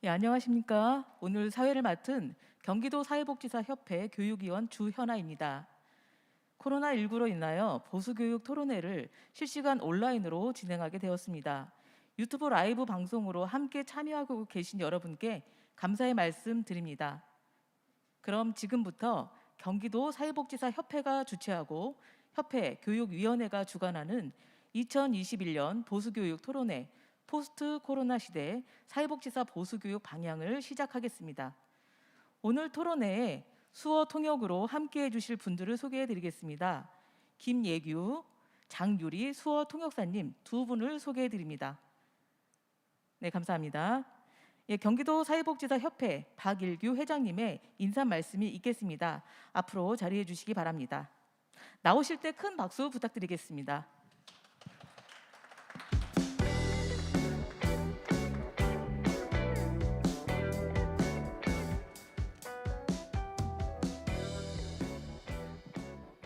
네, 안녕하십니까. 오늘 사회를 맡은 경기도 사회복지사 협회 교육위원 주현아입니다. 코로나19로 인하여 보수교육 토론회를 실시간 온라인으로 진행하게 되었습니다. 유튜브 라이브 방송으로 함께 참여하고 계신 여러분께 감사의 말씀 드립니다. 그럼 지금부터 경기도 사회복지사 협회가 주최하고 협회 교육위원회가 주관하는 2021년 보수교육 토론회 포스트 코로나 시대 사회복지사 보수교육 방향을 시작하겠습니다. 오늘 토론회에 수어 통역으로 함께해 주실 분들을 소개해 드리겠습니다. 김예규, 장유리 수어 통역사님 두 분을 소개해 드립니다. 네, 감사합니다. 예, 경기도 사회복지사 협회 박일규 회장님의 인사 말씀이 있겠습니다. 앞으로 자리해 주시기 바랍니다. 나오실 때 큰 박수 부탁드리겠습니다.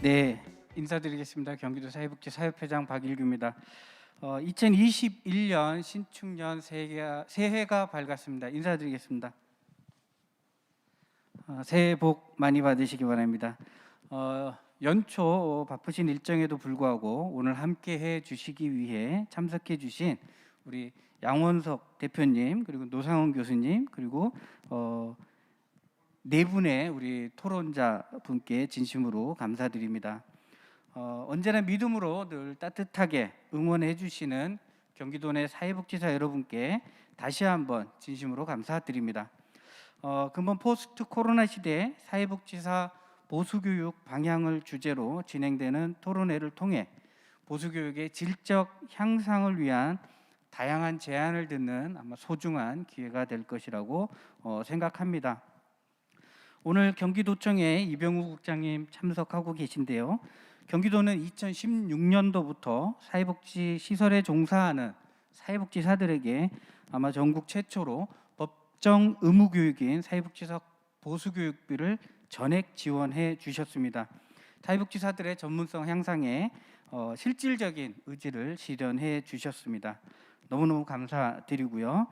네, 인사드리겠습니다. 경기도 사회복지사협회장 박일규입니다. 2021년 신축년 새해가 밝았습니다. 인사드리겠습니다. 새해 복 많이 받으시기 바랍니다. 연초 바쁘신 일정에도 불구하고 오늘 함께해 주시기 위해 참석해 주신 우리 양원석 대표님 그리고 노상원 교수님 그리고 네 분의 우리 토론자 분께 진심으로 감사드립니다. 언제나 믿음으로 늘 따뜻하게 응원해 주시는 경기도 내 사회복지사 여러분께 다시 한번 진심으로 감사드립니다. 근본 포스트 코로나 시대 사회복지사 보수교육 방향을 주제로 진행되는 토론회를 통해 보수교육의 질적 향상을 위한 다양한 제안을 듣는 아마 소중한 기회가 될 것이라고 생각합니다. 오늘 경기도청에 이병우 국장님 참석하고 계신데요. 경기도는 2016년도부터 사회복지 시설에 종사하는 사회복지사들에게 아마 전국 최초로 법정 의무 교육인 사회복지사 보수교육비를 전액 지원해 주셨습니다. 사회복지사들의 전문성 향상에 실질적인 의지를 실현해 주셨습니다. 너무너무 감사드리고요.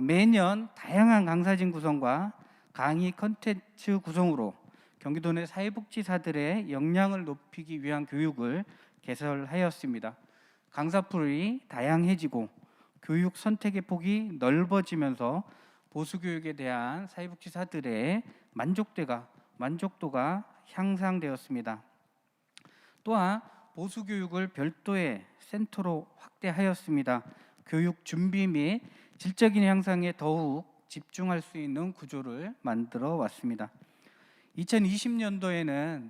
매년 다양한 강사진 구성과 강의 컨텐츠 구성으로 경기도 내 사회복지사들의 역량을 높이기 위한 교육을 개설하였습니다. 강사풀이 다양해지고 교육 선택의 폭이 넓어지면서 보수교육에 대한 사회복지사들의 만족도가 향상되었습니다. 또한 보수교육을 별도의 센터로 확대하였습니다. 교육 준비 및 질적인 향상에 더욱 집중할 수 있는 구조를 만들어 왔습니다. 2020년도에는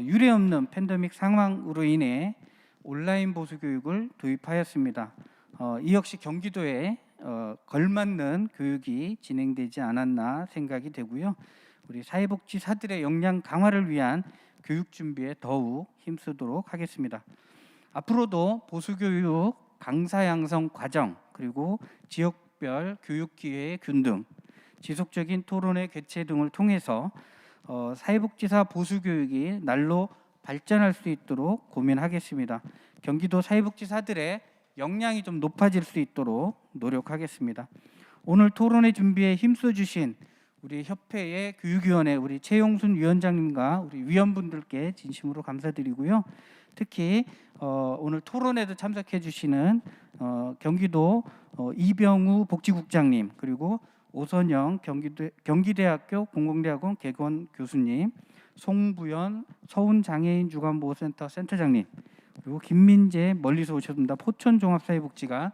유례없는 팬데믹 상황으로 인해 온라인 보수 교육을 도입하였습니다. 이 역시 경기도에 걸맞는 교육이 진행되지 않았나 생각이 되고요. 우리 사회복지사들의 역량 강화를 위한 교육 준비에 더욱 힘쓰도록 하겠습니다. 앞으로도 보수교육 강사 양성 과정 그리고 지역별 교육 기회의 균등, 지속적인 토론회 개최 등을 통해서 사회복지사 보수교육이 날로 발전할 수 있도록 고민하겠습니다. 경기도 사회복지사들의 역량이 좀 높아질 수 있도록 노력하겠습니다. 오늘 토론회 준비에 힘써주신 우리 협회의 교육위원회 우리 최용순 위원장님과 우리 위원분들께 진심으로 감사드리고요. 특히 오늘 토론회도 참석해 주시는 경기도 이병우 복지국장님 그리고 오선영 경기대학교 공공대학원 개건 교수님, 송부연 서운장애인주간보호센터 센터장님 그리고 김민재 멀리서 오셨습니다. 포천종합사회복지관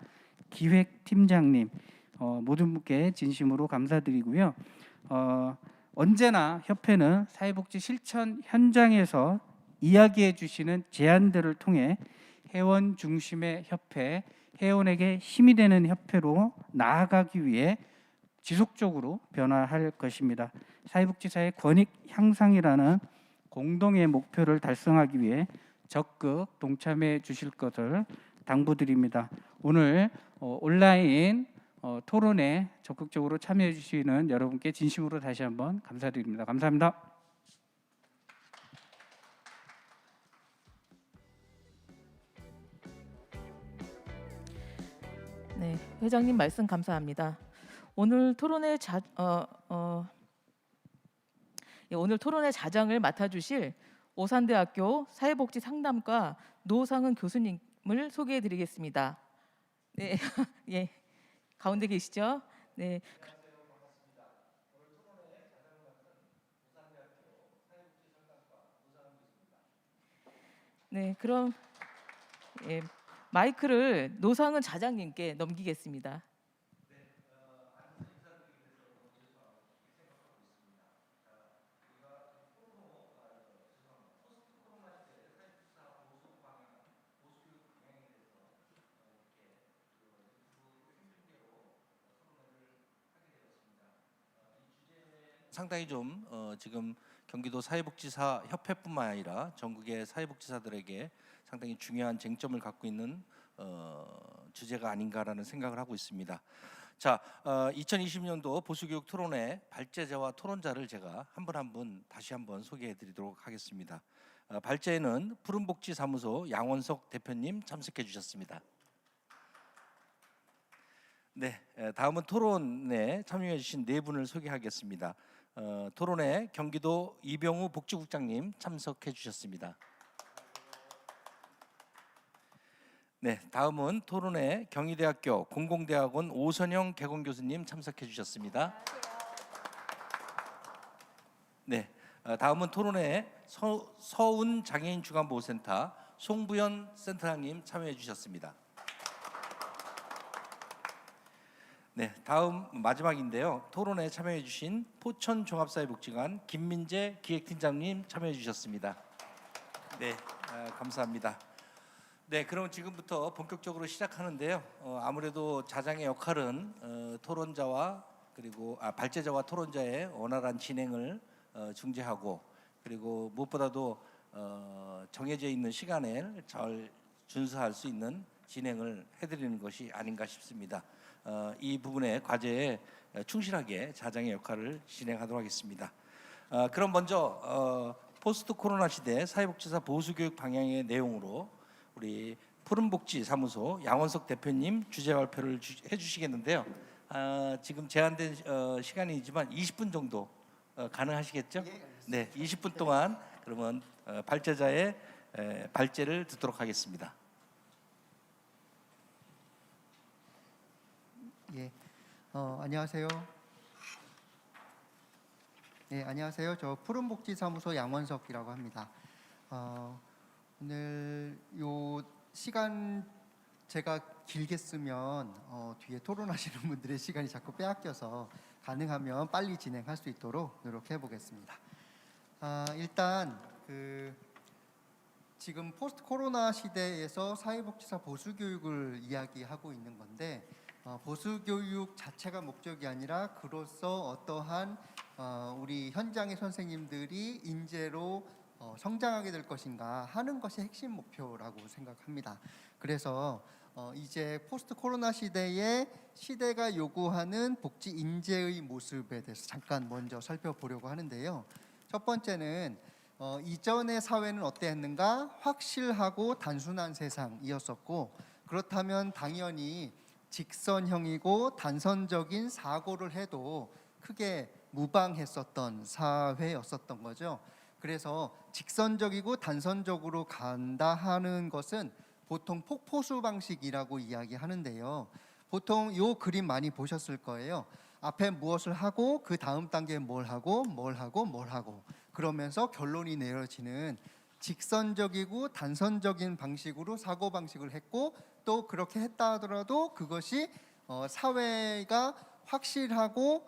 기획팀장님 모든 분께 진심으로 감사드리고요. 언제나 협회는 사회복지 실천 현장에서 이야기해 주시는 제안들을 통해 회원 중심의 협회, 회원에게 힘이 되는 협회로 나아가기 위해 지속적으로 변화할 것입니다. 사회복지사의 권익 향상이라는 공동의 목표를 달성하기 위해 적극 동참해 주실 것을 당부드립니다. 오늘 온라인 토론에 적극적으로 참여해 주시는 여러분께 진심으로 다시 한번 감사드립니다. 감사합니다. 네, 회장님 말씀 감사합니다. 오늘 토론의 오늘 토론의 자장을 맡아주실 오산대학교 사회복지 상담과 노상은 교수님을 소개해드리겠습니다. 네, 예, 가운데 계시죠? 네, 네, 그럼 예, 마이크를 노상은 자장님께 넘기겠습니다. 상당히 좀 지금 경기도 사회복지사 협회뿐만 아니라 전국의 사회복지사들에게 상당히 중요한 쟁점을 갖고 있는 주제가 아닌가라는 생각을 하고 있습니다. 자, 2020년도 보수교육 토론회 발제자와 토론자를 제가 한 분 한 분 다시 한번 소개해드리도록 하겠습니다. 발제에는 푸른복지사무소 양원석 대표님 참석해 주셨습니다. 네, 다음은 토론에 참여해 주신 네 분을 소개하겠습니다. 토론에 경기도 이병우 복지국장님 참석해 주셨습니다. 네, 다음은 토론에 경희대학교 공공대학원 오선영 개공교수님 참석해 주셨습니다. 네, 다음은 토론에 서운 장애인 주간보호센터 송부연 센터장님 참여해 주셨습니다. 네, 다음 마지막인데요. 토론에 참여해 주신 포천종합사회복지관 김민재 기획팀장님 참여해 주셨습니다. 네, 감사합니다. 네, 그럼 지금부터 본격적으로 시작하는데요. 아무래도 자장의 역할은 토론자와 그리고 발제자와 토론자의 원활한 진행을 중재하고 그리고 무엇보다도 정해져 있는 시간에 잘 준수할 수 있는 진행을 해드리는 것이 아닌가 싶습니다. 이 부분의 과제에 충실하게 자장의 역할을 진행하도록 하겠습니다. 그럼 먼저 포스트 코로나 시대 사회복지사 보수교육 방향의 내용으로 우리 푸른복지사무소 양원석 대표님 주제 발표를 해주시겠는데요. 지금 제한된 시간이지만 20분 정도 가능하시겠죠? 네, 20분 동안 그러면 발제자의 발제를 듣도록 하겠습니다. 예, 안녕하세요. 네, 안녕하세요. 저 푸른복지사무소 양원석이라고 합니다. 오늘 요 시간 제가 길게 쓰면 뒤에 토론하시는 분들의 시간이 자꾸 빼앗겨서 가능하면 빨리 진행할 수 있도록 노력해 보겠습니다. 일단 지금 포스트 코로나 시대에서 사회복지사 보수교육을 이야기하고 있는 건데 보수교육 자체가 목적이 아니라 그로써 어떠한 우리 현장의 선생님들이 인재로 성장하게 될 것인가 하는 것이 핵심 목표라고 생각합니다. 그래서 이제 포스트 코로나 시대가 요구하는 복지 인재의 모습에 대해서 잠깐 먼저 살펴보려고 하는데요. 첫 번째는 이전의 사회는 어땠는가? 확실하고 단순한 세상이었었고 그렇다면 당연히 직선형이고 단선적인 사고를 해도 크게 무방했었던 사회였었던 거죠. 그래서 직선적이고 단선적으로 간다 하는 것은 보통 폭포수 방식이라고 이야기하는데요. 보통 요 그림 많이 보셨을 거예요. 앞에 무엇을 하고 그 다음 단계에 뭘 하고 그러면서 결론이 내려지는 직선적이고 단선적인 방식으로 사고방식을 했고 또 그렇게 했다 하더라도 그것이 사회가 확실하고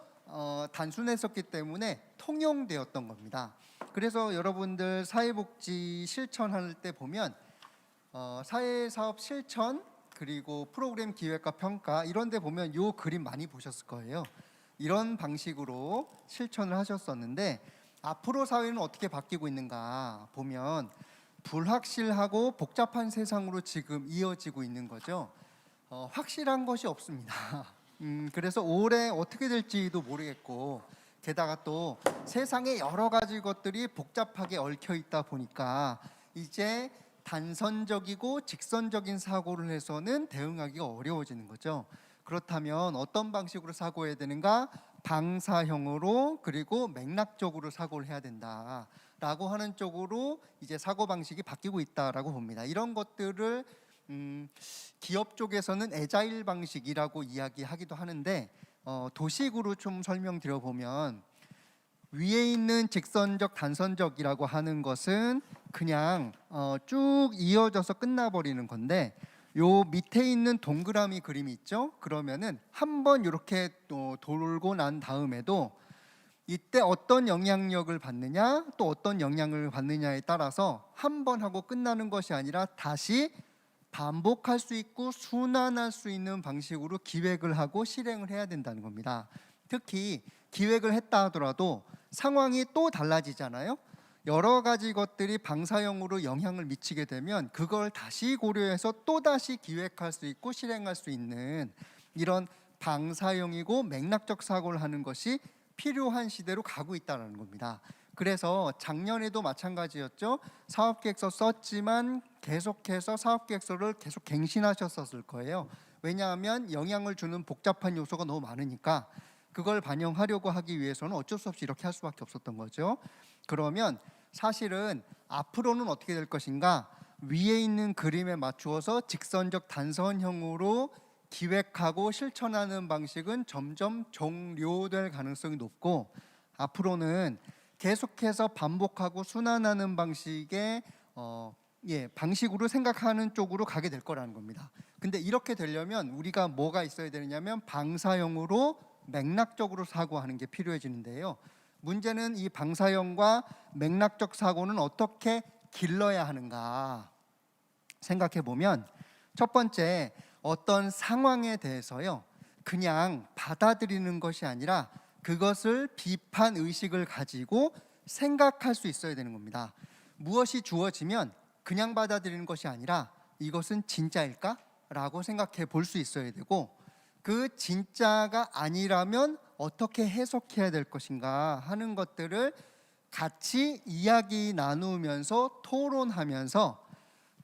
단순했었기 때문에 통용되었던 겁니다. 그래서 여러분들 사회복지 실천할 때 보면 사회사업 실천 그리고 프로그램 기획과 평가 이런 데 보면 요 그림 많이 보셨을 거예요. 이런 방식으로 실천을 하셨었는데 앞으로 사회는 어떻게 바뀌고 있는가 보면 불확실하고 복잡한 세상으로 지금 이어지고 있는 거죠. 확실한 것이 없습니다. 그래서 올해 어떻게 될지도 모르겠고 게다가 또 세상에 여러 가지 것들이 복잡하게 얽혀 있다 보니까 이제 단선적이고 직선적인 사고를 해서는 대응하기가 어려워지는 거죠. 그렇다면 어떤 방식으로 사고해야 되는가? 방사형으로 그리고 맥락적으로 사고를 해야 된다라고 하는 쪽으로 이제 사고 방식이 바뀌고 있다라고 봅니다. 이런 것들을 기업 쪽에서는 애자일 방식이라고 이야기하기도 하는데 도식으로 좀 설명드려 보면 위에 있는 직선적 단선적이라고 하는 것은 그냥 쭉 이어져서 끝나버리는 건데 요 밑에 있는 동그라미 그림이 있죠? 그러면은 한번 이렇게 또 돌고 난 다음에도 이때 어떤 영향력을 받느냐 또 어떤 영향을 받느냐에 따라서 한 번 하고 끝나는 것이 아니라 다시 반복할 수 있고 순환할 수 있는 방식으로 기획을 하고 실행을 해야 된다는 겁니다. 특히 기획을 했다 하더라도 상황이 또 달라지잖아요. 여러 가지 것들이 방사형으로 영향을 미치게 되면 그걸 다시 고려해서 또다시 기획할 수 있고 실행할 수 있는 이런 방사형이고 맥락적 사고를 하는 것이 필요한 시대로 가고 있다는 겁니다. 그래서 작년에도 마찬가지였죠. 사업계획서 썼지만 계속해서 사업계획서를 계속 갱신하셨었을 거예요. 왜냐하면 영향을 주는 복잡한 요소가 너무 많으니까 그걸 반영하려고 하기 위해서는 어쩔 수 없이 이렇게 할 수밖에 없었던 거죠. 그러면 사실은 앞으로는 어떻게 될 것인가? 위에 있는 그림에 맞추어서 직선적 단선형으로 기획하고 실천하는 방식은 점점 종료될 가능성이 높고 앞으로는 계속해서 반복하고 순환하는 방식의 방식으로 생각하는 쪽으로 가게 될 거라는 겁니다. 근데 이렇게 되려면 우리가 뭐가 있어야 되느냐면 방사형으로 맥락적으로 사고하는 게 필요해지는데요. 문제는 이 방사형과 맥락적 사고는 어떻게 길러야 하는가 생각해 보면 첫 번째 어떤 상황에 대해서요 그냥 받아들이는 것이 아니라 그것을 비판 의식을 가지고 생각할 수 있어야 되는 겁니다. 무엇이 주어지면 그냥 받아들이는 것이 아니라 이것은 진짜일까? 라고 생각해 볼 수 있어야 되고 그 진짜가 아니라면 어떻게 해석해야 될 것인가 하는 것들을 같이 이야기 나누면서 토론하면서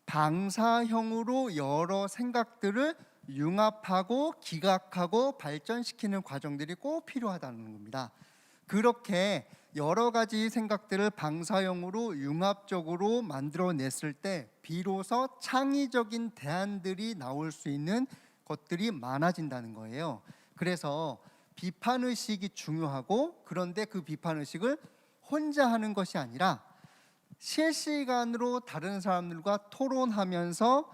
방사형으로 여러 생각들을 융합하고 기각하고 발전시키는 과정들이 꼭 필요하다는 겁니다. 그렇게 여러 가지 생각들을 방사형으로 융합적으로 만들어냈을 때 비로소 창의적인 대안들이 나올 수 있는 것들이 많아진다는 거예요. 그래서 비판의식이 중요하고 그런데 그 비판의식을 혼자 하는 것이 아니라 실시간으로 다른 사람들과 토론하면서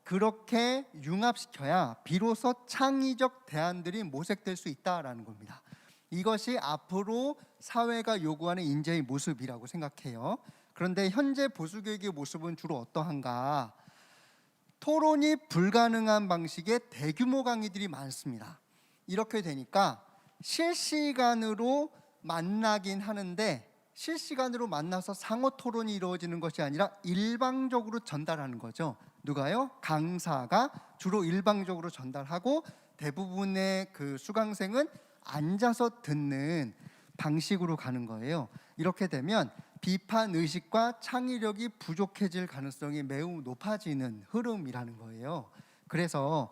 그렇게 융합시켜야 비로소 창의적 대안들이 모색될 수 있다라는 겁니다. 이것이 앞으로 사회가 요구하는 인재의 모습이라고 생각해요. 그런데 현재 보수교육의 모습은 주로 어떠한가? 토론이 불가능한 방식의 대규모 강의들이 많습니다. 이렇게 되니까 실시간으로 만나긴 하는데 실시간으로 만나서 상호 토론이 이루어지는 것이 아니라 일방적으로 전달하는 거죠. 누가요? 강사가 주로 일방적으로 전달하고 대부분의 그 수강생은 앉아서 듣는 방식으로 가는 거예요. 이렇게 되면 비판 의식과 창의력이 부족해질 가능성이 매우 높아지는 흐름이라는 거예요. 그래서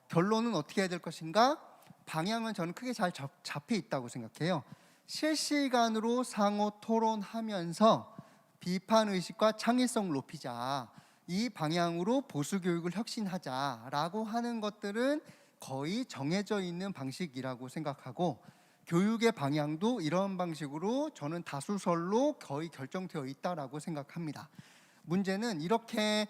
결론은 어떻게 해야 될 것인가? 방향은 저는 크게 잘 잡혀 있다고 생각해요. 실시간으로 상호 토론하면서 비판 의식과 창의성을 높이자, 이 방향으로 보수 교육을 혁신하자라고 하는 것들은 거의 정해져 있는 방식이라고 생각하고 교육의 방향도 이런 방식으로 저는 다수설로 거의 결정되어 있다라고 생각합니다. 문제는 이렇게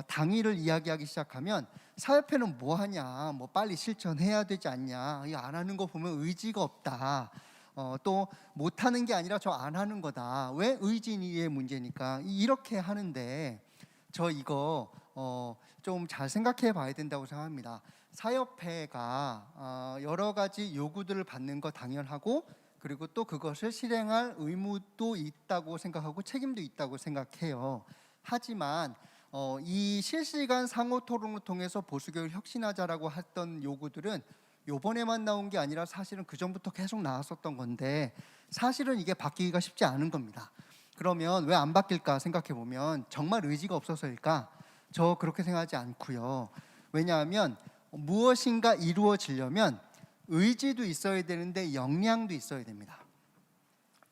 당위를 이야기하기 시작하면 사회패는 뭐 하냐, 뭐 빨리 실천해야 되지 않냐, 이거 안 하는 거 보면 의지가 없다, 또 못하는 게 아니라 저 안 하는 거다, 왜 의지의 문제니까 이렇게 하는데 저 이거 좀 잘 생각해 봐야 된다고 생각합니다. 사협회가 여러 가지 요구들을 받는 거 당연하고 그리고 또 그것을 실행할 의무도 있다고 생각하고 책임도 있다고 생각해요. 하지만 이 실시간 상호 토론을 통해서 보수교육을 혁신하자라고 했던 요구들은 요번에만 나온 게 아니라 사실은 그전부터 계속 나왔었던 건데 사실은 이게 바뀌기가 쉽지 않은 겁니다. 그러면 왜 안 바뀔까 생각해 보면 정말 의지가 없어서일까? 저 그렇게 생각하지 않고요. 왜냐하면 무엇인가 이루어지려면 의지도 있어야 되는데 역량도 있어야 됩니다.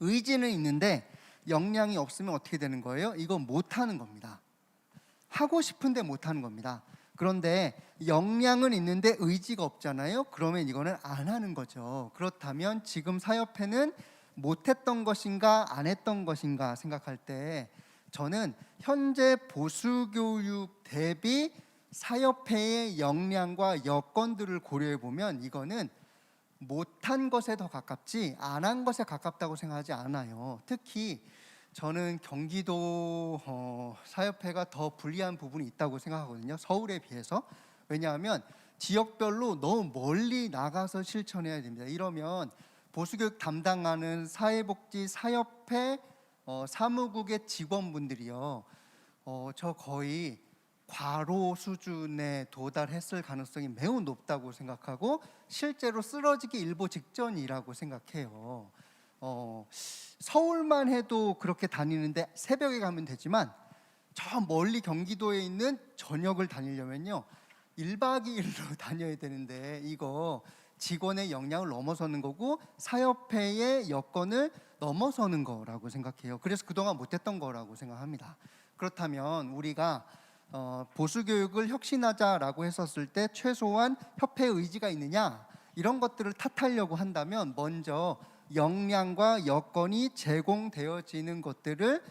의지는 있는데 역량이 없으면 어떻게 되는 거예요? 이거 못하는 겁니다. 하고 싶은데 못하는 겁니다. 그런데 역량은 있는데 의지가 없잖아요. 그러면 이거는 안 하는 거죠. 그렇다면 지금 사협회는 못했던 것인가 안 했던 것인가 생각할 때 저는 현재 보수교육 대비 사협회의 역량과 여건들을 고려해 보면 이거는 못한 것에 더 가깝지 안 한 것에 가깝다고 생각하지 않아요. 특히 저는 경기도 사협회가 더 불리한 부분이 있다고 생각하거든요. 서울에 비해서. 왜냐하면 지역별로 너무 멀리 나가서 실천해야 됩니다. 이러면 보수교육 담당하는 사회복지 사협회 사무국의 직원분들이요, 저 거의 과로 수준에 도달했을 가능성이 매우 높다고 생각하고 실제로 쓰러지기 일보 직전이라고 생각해요. 서울만 해도 그렇게 다니는데 새벽에 가면 되지만 저 멀리 경기도에 있는 전역을 다니려면요 1박 2일로 다녀야 되는데 이거 직원의 역량을 넘어서는 거고 사협회의 여건을 넘어서는 거라고 생각해요. 그래서 그동안 못했던 거라고 생각합니다. 그렇다면 우리가 보수교육을 혁신하자라고 했었을 때 최소한 협회 의지가 있느냐 이런 것들을 탓하려고 한다면 먼저 역량과 여건이 제공되어지는 것들을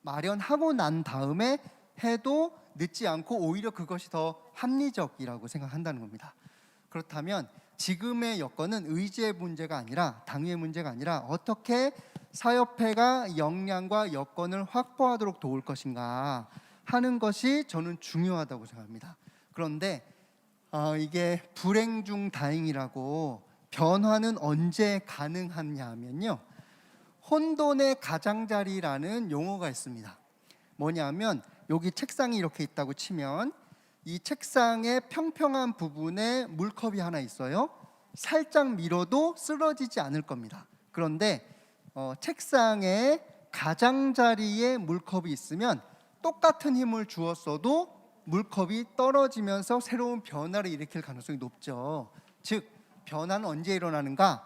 마련하고 난 다음에 해도 늦지 않고 오히려 그것이 더 합리적이라고 생각한다는 겁니다. 그렇다면 지금의 여건은 의지의 문제가 아니라 당위의 문제가 아니라 어떻게 사협회가 역량과 여건을 확보하도록 도울 것인가 하는 것이 저는 중요하다고 생각합니다. 그런데 이게 불행 중 다행이라고 변화는 언제 가능하냐 하면요 혼돈의 가장자리라는 용어가 있습니다. 뭐냐면 여기 책상이 이렇게 있다고 치면 이 책상의 평평한 부분에 물컵이 하나 있어요. 살짝 밀어도 쓰러지지 않을 겁니다. 그런데 책상의 가장자리에 물컵이 있으면 똑같은 힘을 주었어도 물컵이 떨어지면서 새로운 변화를 일으킬 가능성이 높죠. 즉 변화는 언제 일어나는가?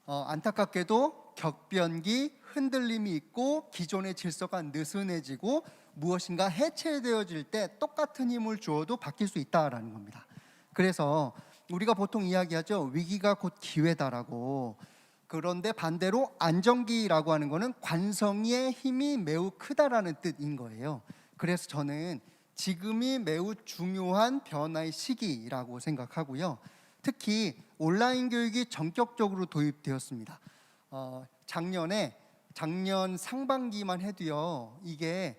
안타깝게도 격변기, 흔들림이 있고 기존의 질서가 느슨해지고 무엇인가 해체되어질 때 똑같은 힘을 주어도 바뀔 수 있다라는 겁니다. 그래서 우리가 보통 이야기하죠. 위기가 곧 기회다라고. 그런데 반대로 안정기라고 하는 거는 관성의 힘이 매우 크다라는 뜻인 거예요. 그래서 저는 지금이 매우 중요한 변화의 시기라고 생각하고요. 특히 온라인 교육이 전격적으로 도입되었습니다. 작년 상반기만 해도요. 이게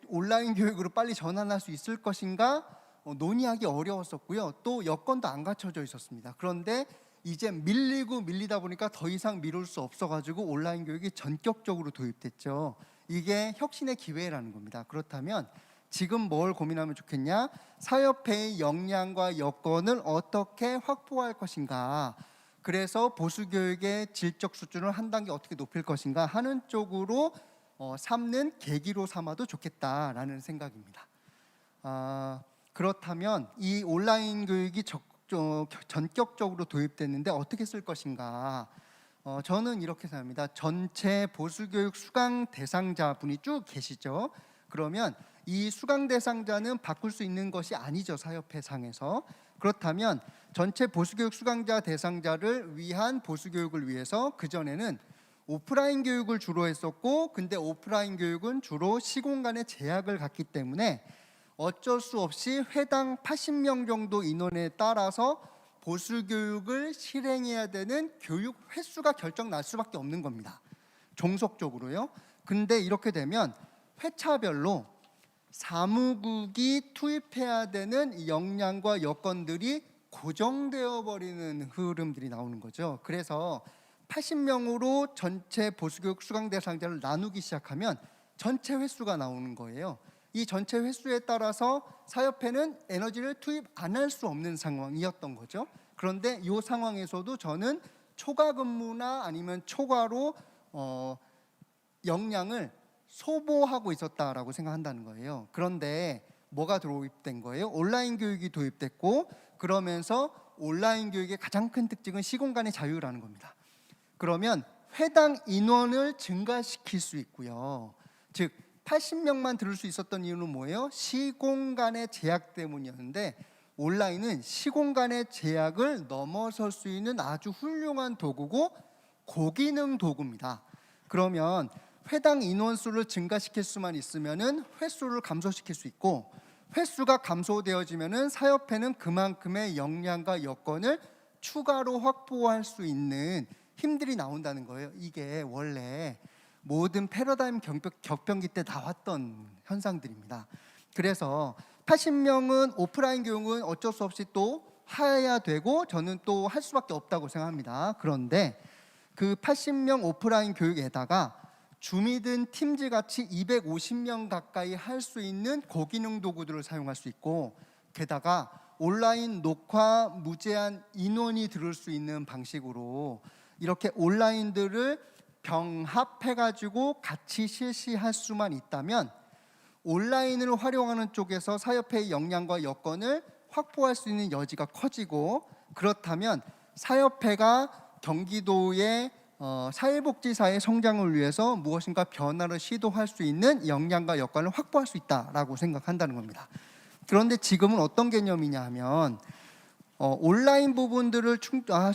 온라인 교육으로 빨리 전환할 수 있을 것인가 논의하기 어려웠었고요. 또 여건도 안 갖춰져 있었습니다. 그런데 이제 밀리다 보니까 더 이상 미룰 수 없어가지고 온라인 교육이 전격적으로 도입됐죠. 이게 혁신의 기회라는 겁니다. 그렇다면 지금 뭘 고민하면 좋겠냐? 사협회의 역량과 여건을 어떻게 확보할 것인가? 그래서 보수교육의 질적 수준을 한 단계 어떻게 높일 것인가 하는 쪽으로 삼는 계기로 삼아도 좋겠다라는 생각입니다. 그렇다면 이 온라인 교육이 전격적으로 도입됐는데 어떻게 쓸 것인가? 저는 이렇게 생각합니다. 전체 보수교육 수강 대상자분이 쭉 계시죠. 그러면 이 수강 대상자는 바꿀 수 있는 것이 아니죠. 사협회 상에서. 그렇다면 전체 보수교육 수강자 대상자를 위한 보수교육을 위해서 그전에는 오프라인 교육을 주로 했었고 근데 오프라인 교육은 주로 시공간의 제약을 갖기 때문에 어쩔 수 없이 회당 80명 정도 인원에 따라서 보수교육을 실행해야 되는 교육 횟수가 결정 날 수밖에 없는 겁니다. 종속적으로요. 근데 이렇게 되면 회차별로 사무국이 투입해야 되는 역량과 여건들이 고정되어 버리는 흐름들이 나오는 거죠. 그래서 80명으로 전체 보수교육 수강 대상자를 나누기 시작하면 전체 횟수가 나오는 거예요. 이 전체 횟수에 따라서 사협회는 에너지를 투입 안 할 수 없는 상황이었던 거죠. 그런데 이 상황에서도 저는 초과 근무나 아니면 초과로 역량을 소모하고 있었다라고 생각한다는 거예요. 그런데 뭐가 도입된 거예요? 온라인 교육이 도입됐고, 그러면서 온라인 교육의 가장 큰 특징은 시공간의 자유라는 겁니다. 그러면 회당 인원을 증가시킬 수 있고요. 즉 80명만 들을 수 있었던 이유는 뭐예요? 시공간의 제약 때문이었는데, 온라인은 시공간의 제약을 넘어설 수 있는 아주 훌륭한 도구고 고기능 도구입니다. 그러면 회당 인원수를 증가시킬 수만 있으면은 횟수를 감소시킬 수 있고, 횟수가 감소되어지면은 사협회는 그만큼의 역량과 여건을 추가로 확보할 수 있는 힘들이 나온다는 거예요. 이게 원래 모든 패러다임 격변기 때 나왔던 현상들입니다. 그래서 80명은 오프라인 교육은 어쩔 수 없이 또 해야 되고, 저는 또 할 수밖에 없다고 생각합니다. 그런데 그 80명 오프라인 교육에다가 줌이든 팀즈 같이 250명 가까이 할 수 있는 고기능 도구들을 사용할 수 있고, 게다가 온라인 녹화 무제한 인원이 들을 수 있는 방식으로 이렇게 온라인들을 병합해가지고 같이 실시할 수만 있다면, 온라인을 활용하는 쪽에서 사협회의 역량과 여건을 확보할 수 있는 여지가 커지고, 그렇다면 사협회가 경기도의 사회복지사의 성장을 위해서 무엇인가 변화를 시도할 수 있는 역량과 여건을 확보할 수 있다라고 생각한다는 겁니다. 그런데 지금은 어떤 개념이냐 하면, 온라인 부분들을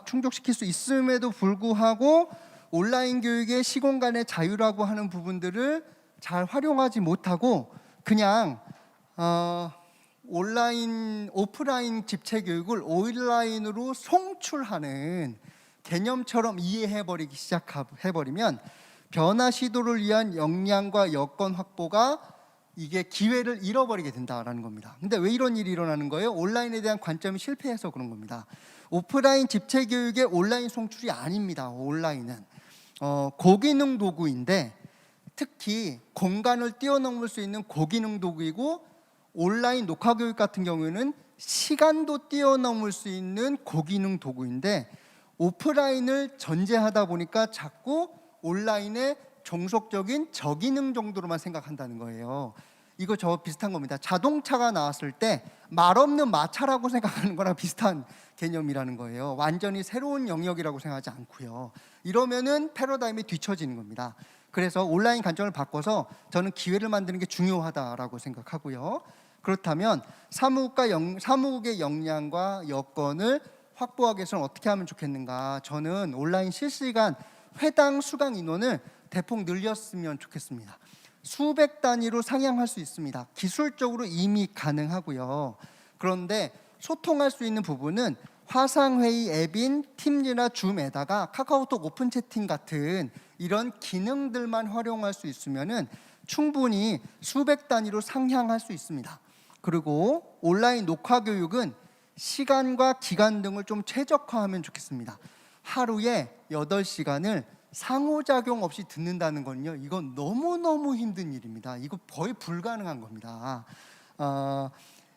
충족시킬 수 있음에도 불구하고 온라인 교육의 시공간의 자유라고 하는 부분들을 잘 활용하지 못하고 그냥 오프라인 집체 교육을 온라인으로 송출하는 개념처럼 이해해버리기 시작해버리면, 변화 시도를 위한 역량과 여건 확보가 이게 기회를 잃어버리게 된다라는 겁니다. 근데 왜 이런 일이 일어나는 거예요? 온라인에 대한 관점이 실패해서 그런 겁니다. 오프라인 집체 교육의 온라인 송출이 아닙니다. 온라인은 고기능 도구인데, 특히 공간을 뛰어넘을 수 있는 고기능 도구이고, 온라인 녹화 교육 같은 경우에는 시간도 뛰어넘을 수 있는 고기능 도구인데, 오프라인을 전제하다 보니까 자꾸 온라인의 종속적인 저기능 정도로만 생각한다는 거예요. 이거 저 비슷한 겁니다. 자동차가 나왔을 때 말 없는 마차라고 생각하는 거랑 비슷한 개념이라는 거예요. 완전히 새로운 영역이라고 생각하지 않고요. 이러면은 패러다임이 뒤처지는 겁니다. 그래서 온라인 관점을 바꿔서 저는 기회를 만드는 게 중요하다라고 생각하고요. 그렇다면 사무국의 역량과 여건을 확보하기 위해서는 어떻게 하면 좋겠는가? 저는 온라인 실시간 회당 수강 인원을 대폭 늘렸으면 좋겠습니다. 수백 단위로 상향할 수 있습니다. 기술적으로 이미 가능하고요. 그런데 소통할 수 있는 부분은 화상회의 앱인 팀즈나 줌에다가 카카오톡 오픈 채팅 같은 이런 기능들만 활용할 수 있으면은 충분히 수백 단위로 상향할 수 있습니다. 그리고 온라인 녹화 교육은 시간과 기간 등을 좀 최적화하면 좋겠습니다. 하루에 8시간을 상호작용 없이 듣는다는 건요, 이건 너무너무 힘든 일입니다. 이거 거의 불가능한 겁니다.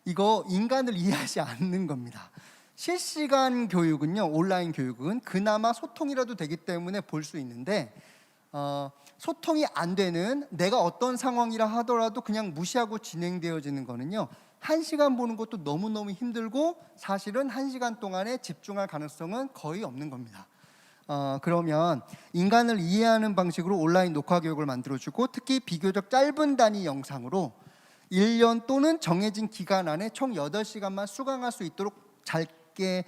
이거 인간을 이해하지 않는 겁니다. 실시간 교육은요, 온라인 교육은 그나마 소통이라도 되기 때문에 볼 수 있는데, 소통이 안 되는, 내가 어떤 상황이라 하더라도 그냥 무시하고 진행되어지는 거는요, 1시간 보는 것도 너무너무 힘들고 사실은 1시간 동안에 집중할 가능성은 거의 없는 겁니다. 그러면 인간을 이해하는 방식으로 온라인 녹화 교육을 만들어주고, 특히 비교적 짧은 단위 영상으로 1년 또는 정해진 기간 안에 총 8시간만 수강할 수 있도록 짧게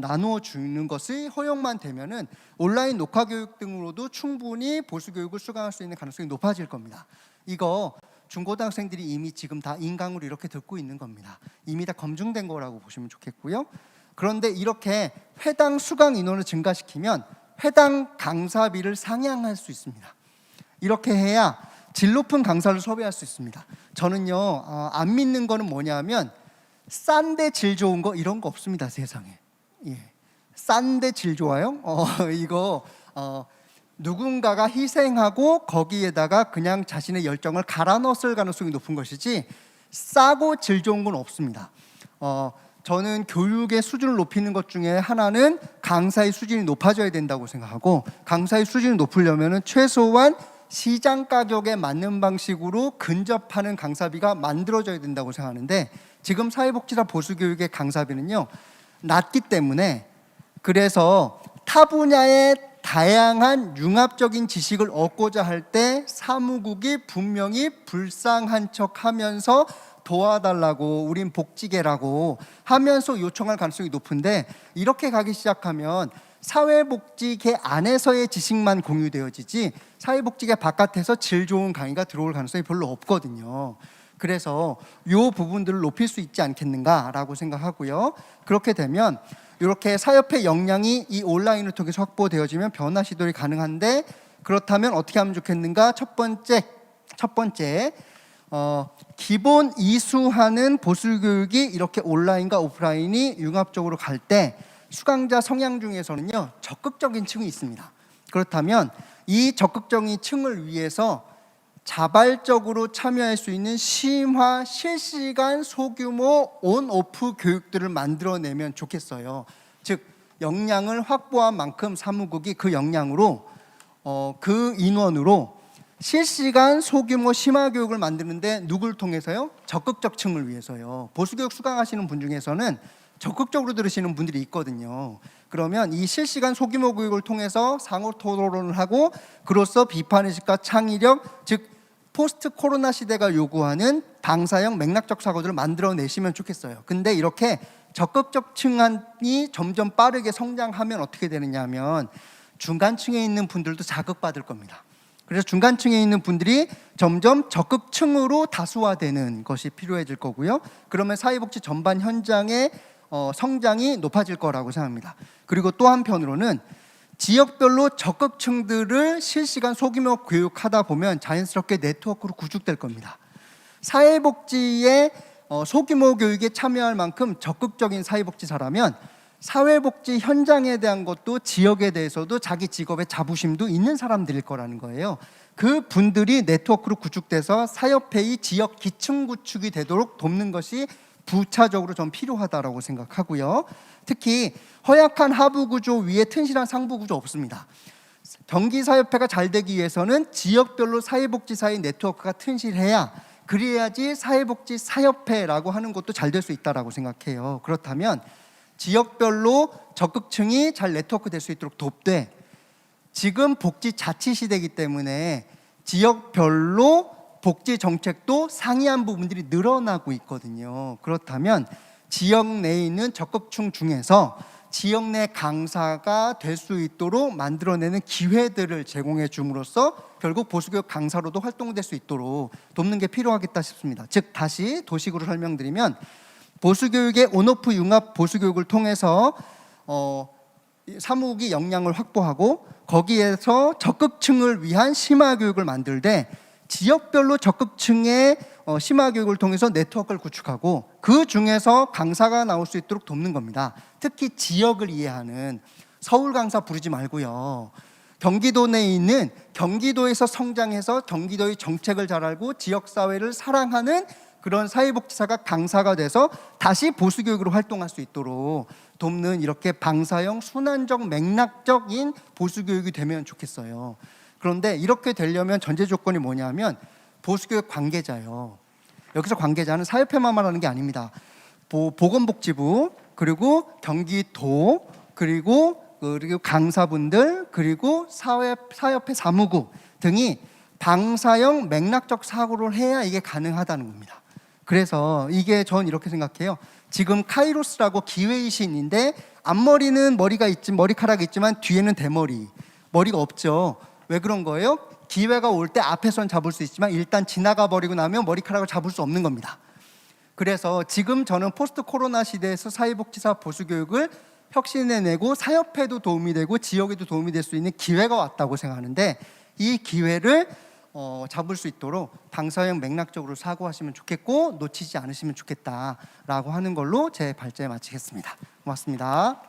나누어 주는 것이 허용만 되면은 온라인 녹화 교육 등으로도 충분히 보수 교육을 수강할 수 있는 가능성이 높아질 겁니다. 이거 중고등학생들이 이미 지금 다 인강으로 이렇게 듣고 있는 겁니다. 이미 다 검증된 거라고 보시면 좋겠고요. 그런데 이렇게 회당 수강 인원을 증가시키면 회당 강사비를 상향할 수 있습니다. 이렇게 해야 질 높은 강사를 섭외할 수 있습니다. 저는요, 안 믿는 거는 뭐냐면 싼데 질 좋은 거 이런 거 없습니다, 세상에. 예. 싼데 질 좋아요? 이거 누군가가 희생하고 거기에다가 그냥 자신의 열정을 갈아 넣었을 가능성이 높은 것이지, 싸고 질 좋은 건 없습니다. 저는 교육의 수준을 높이는 것 중에 하나는 강사의 수준이 높아져야 된다고 생각하고, 강사의 수준이 높으려면 최소한 시장 가격에 맞는 방식으로 근접하는 강사비가 만들어져야 된다고 생각하는데, 지금 사회복지사 보수교육의 강사비는요 낮기 때문에, 그래서 타 분야의 다양한 융합적인 지식을 얻고자 할 때 사무국이 분명히 불쌍한 척하면서 도와달라고, 우린 복지계라고 하면서 요청할 가능성이 높은데, 이렇게 가기 시작하면 사회복지계 안에서의 지식만 공유되어지지 사회복지계 바깥에서 질 좋은 강의가 들어올 가능성이 별로 없거든요. 그래서 이 부분들을 높일 수 있지 않겠는가라고 생각하고요. 그렇게 되면 이렇게 사협회 역량이 이 온라인을 통해서 확보되어지면 변화 시도가 가능한데, 그렇다면 어떻게 하면 좋겠는가? 첫 번째 기본 이수하는 보수교육이 이렇게 온라인과 오프라인이 융합적으로 갈 때 수강자 성향 중에서는요 적극적인 층이 있습니다. 그렇다면 이 적극적인 층을 위해서 자발적으로 참여할 수 있는 심화 실시간 소규모 온오프 교육들을 만들어내면 좋겠어요. 즉 역량을 확보한 만큼 사무국이 그 역량으로 그 인원으로 실시간 소규모 심화 교육을 만드는데 누굴 통해서요? 적극적 층을 위해서요. 보수교육 수강하시는 분 중에서는 적극적으로 들으시는 분들이 있거든요. 그러면 이 실시간 소규모 교육을 통해서 상호 토론을 하고, 그로써 비판의식과 창의력, 즉 포스트 코로나 시대가 요구하는 방사형 맥락적 사고들을 만들어내시면 좋겠어요. 근데 이렇게 적극적 층이 점점 빠르게 성장하면 어떻게 되느냐 하면 중간층에 있는 분들도 자극받을 겁니다. 그래서 중간층에 있는 분들이 점점 적극층으로 다수화되는 것이 필요해질 거고요. 그러면 사회복지 전반 현장의 성장이 높아질 거라고 생각합니다. 그리고 또 한편으로는 지역별로 적극층들을 실시간 소규모 교육하다 보면 자연스럽게 네트워크로 구축될 겁니다. 사회복지의 소규모 교육에 참여할 만큼 적극적인 사회복지사라면 사회복지 현장에 대한 것도 지역에 대해서도 자기 직업의 자부심도 있는 사람들일 거라는 거예요. 그 분들이 네트워크로 구축돼서 사협회의 지역 기층 구축이 되도록 돕는 것이 부차적으로 좀 필요하다고 생각하고요. 특히 허약한 하부 구조 위에 튼실한 상부 구조 없습니다. 경기사협회가 잘 되기 위해서는 지역별로 사회복지사의 네트워크가 튼실해야, 그래야지 사회복지사협회라고 하는 것도 잘 될 수 있다고 생각해요. 그렇다면 지역별로 적극층이 잘 네트워크 될 수 있도록 돕되, 지금 복지 자치 시대이기 때문에 지역별로 복지 정책도 상이한 부분들이 늘어나고 있거든요. 그렇다면 지역 내에 있는 적극층 중에서 지역 내 강사가 될 수 있도록 만들어내는 기회들을 제공해 줌으로써 결국 보수교육 강사로도 활동될 수 있도록 돕는 게 필요하겠다 싶습니다. 즉 다시 도식으로 설명드리면, 보수교육의 온오프 융합 보수교육을 통해서 사무국이 역량을 확보하고 거기에서 적극층을 위한 심화교육을 만들되, 지역별로 적극층의 심화교육을 통해서 네트워크를 구축하고 그 중에서 강사가 나올 수 있도록 돕는 겁니다. 특히 지역을 이해하는 서울 강사 부르지 말고요. 경기도 내에 있는, 경기도에서 성장해서 경기도의 정책을 잘 알고 지역사회를 사랑하는 그런 사회복지사가 강사가 돼서 다시 보수교육으로 활동할 수 있도록 돕는, 이렇게 방사형 순환적 맥락적인 보수교육이 되면 좋겠어요. 그런데 이렇게 되려면 전제 조건이 뭐냐면 보수교육 관계자요. 여기서 관계자는 사협회만 말하는 게 아닙니다. 보건복지부, 그리고 경기도, 그리고 강사분들, 그리고 사협회 사무국 등이 방사형 맥락적 사고를 해야 이게 가능하다는 겁니다. 그래서 이게 전 이렇게 생각해요. 지금 카이로스라고 기회의 신인데 앞머리는 머리카락이 있지만 뒤에는 대머리, 머리가 없죠. 왜 그런 거예요? 기회가 올 때 앞에선 잡을 수 있지만 일단 지나가 버리고 나면 머리카락을 잡을 수 없는 겁니다. 그래서 지금 저는 포스트 코로나 시대에서 사회복지사 보수교육을 혁신해내고 사협회도 도움이 되고 지역에도 도움이 될 수 있는 기회가 왔다고 생각하는데, 이 기회를 잡을 수 있도록 방사형 맥락적으로 사고하시면 좋겠고 놓치지 않으시면 좋겠다라고 하는 걸로 제 발제 마치겠습니다. 고맙습니다.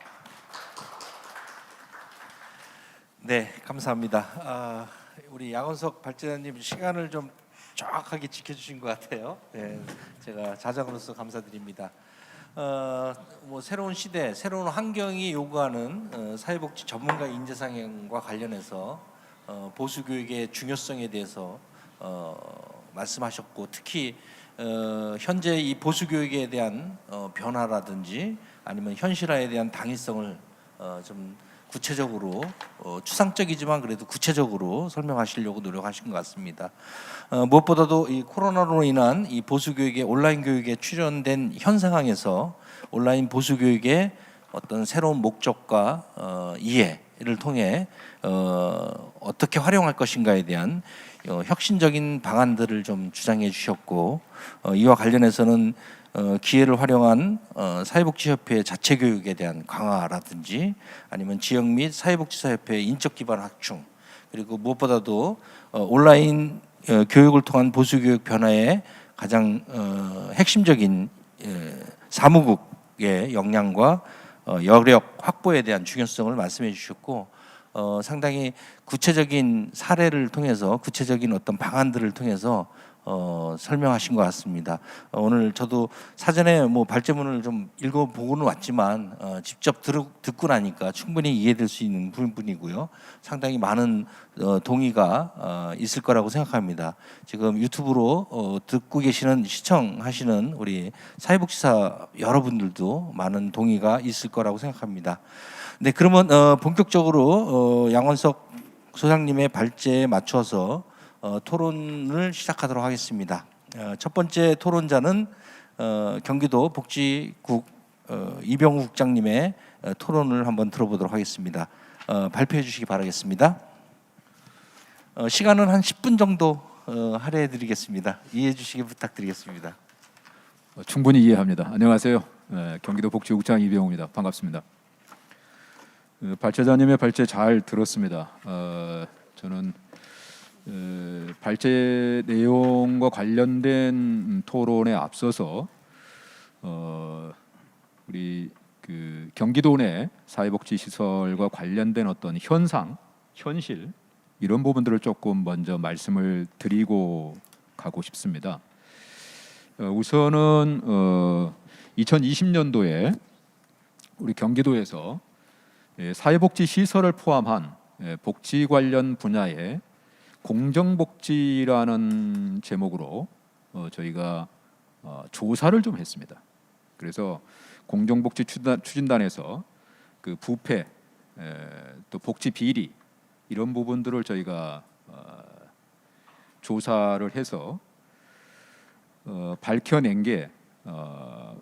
네, 감사합니다. 우리 양원석 발제자님 시간을 좀 정확하게 지켜주신 것 같아요. 네, 제가 자장으로서 감사드립니다. 뭐 새로운 시대, 새로운 환경이 요구하는 사회복지 전문가 인재 상향과 관련해서 보수 교육의 중요성에 대해서 말씀하셨고, 특히 현재 이 보수 교육에 대한 변화라든지 아니면 현실화에 대한 당위성을 좀 구체적으로 추상적이지만 그래도 구체적으로 설명하시려고 노력하신 것 같습니다. 무엇보다도 이 코로나로 인한 이 보수 교육의 온라인 교육에 출현된 현 상황에서 온라인 보수 교육의 어떤 새로운 목적과 이해를 통해 어떻게 활용할 것인가에 대한 혁신적인 방안들을 좀 주장해 주셨고, 이와 관련해서는 기회를 활용한 사회복지협회 자체 교육에 대한 강화라든지 아니면 지역 및 사회복지사협회의 인적 기반 확충, 그리고 무엇보다도 온라인 교육을 통한 보수 교육 변화의 가장 핵심적인 사무국의 역량과 여력 확보에 대한 중요성을 말씀해 주셨고, 상당히 구체적인 사례를 통해서 구체적인 어떤 방안들을 통해서 설명하신 것 같습니다. 오늘 저도 사전에 뭐 발제문을 좀 읽어보고는 왔지만 직접 듣고 나니까 충분히 이해될 수 있는 부분이고요. 상당히 많은 동의가 있을 거라고 생각합니다. 지금 유튜브로 듣고 계시는 시청하시는 우리 사회복지사 여러분들도 많은 동의가 있을 거라고 생각합니다. 네, 그러면 본격적으로 양원석 소장님의 발제에 맞춰서 토론을 시작하도록 하겠습니다. 첫 번째 토론자는 경기도 복지국 이병우 국장님의 토론을 한번 들어보도록 하겠습니다. 발표해 주시기 바라겠습니다. 시간은 한 10분 정도 할애해 드리겠습니다. 이해해 주시기 부탁드리겠습니다. 충분히 이해합니다. 안녕하세요. 경기도 복지국장 이병우입니다. 반갑습니다. 발제자님의 발제 잘 들었습니다. 저는 발제 내용과 관련된 토론에 앞서서 우리 그 경기도 내 사회복지 시설과 관련된 어떤 현상, 현실 이런 부분들을 조금 먼저 말씀을 드리고 가고 싶습니다. 우선은 2020년도에 우리 경기도에서 사회복지 시설을 포함한 복지 관련 분야의 공정복지라는 제목으로 저희가 조사를 좀 했습니다. 그래서 공정복지 추진단에서 그 부패 또 복지 비리 이런 부분들을 저희가 조사를 해서 밝혀낸 게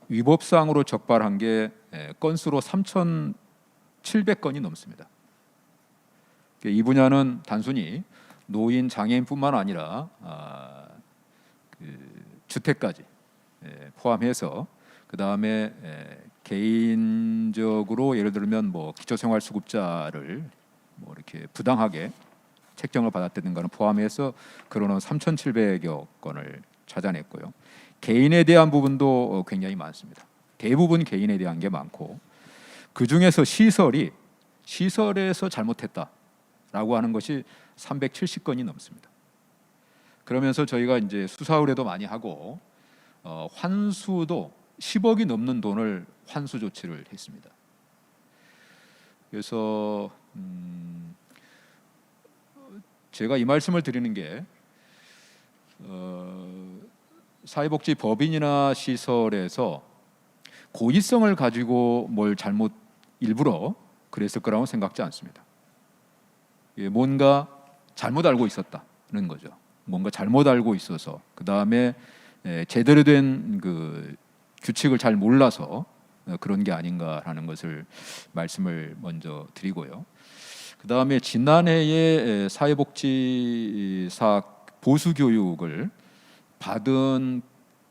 위법사항으로 적발한 게 건수로 3,700건이 넘습니다. 이 분야는 단순히 노인, 장애인뿐만 아니라 주택까지 포함해서 그 다음에 개인적으로 예를 들면 뭐 기초생활수급자를 뭐 이렇게 부당하게 책정을 받았다는 것을 포함해서 그로는 3,700여 건을 찾아냈고요. 개인에 대한 부분도 굉장히 많습니다. 대부분 개인에 대한 게 많고 그 중에서 시설에서 잘못했다라고 하는 것이 370건이 넘습니다. 그러면서 저희가 이제 수사 의뢰도 많이 하고 환수도 10억이 넘는 돈을 환수 조치를 했습니다. 그래서 제가 이 말씀을 드리는 게 사회복지 법인이나 시설에서 고의성을 가지고 뭘 잘못 일부러 그랬을 거라고 생각지 않습니다. 뭔가 잘못 알고 있었다는 거죠. 뭔가 잘못 알고 있어서 그 다음에 제대로 된 그 규칙을 잘 몰라서 그런 게 아닌가라는 것을 말씀을 먼저 드리고요. 그 다음에 지난해에 사회복지사 보수 교육을 받은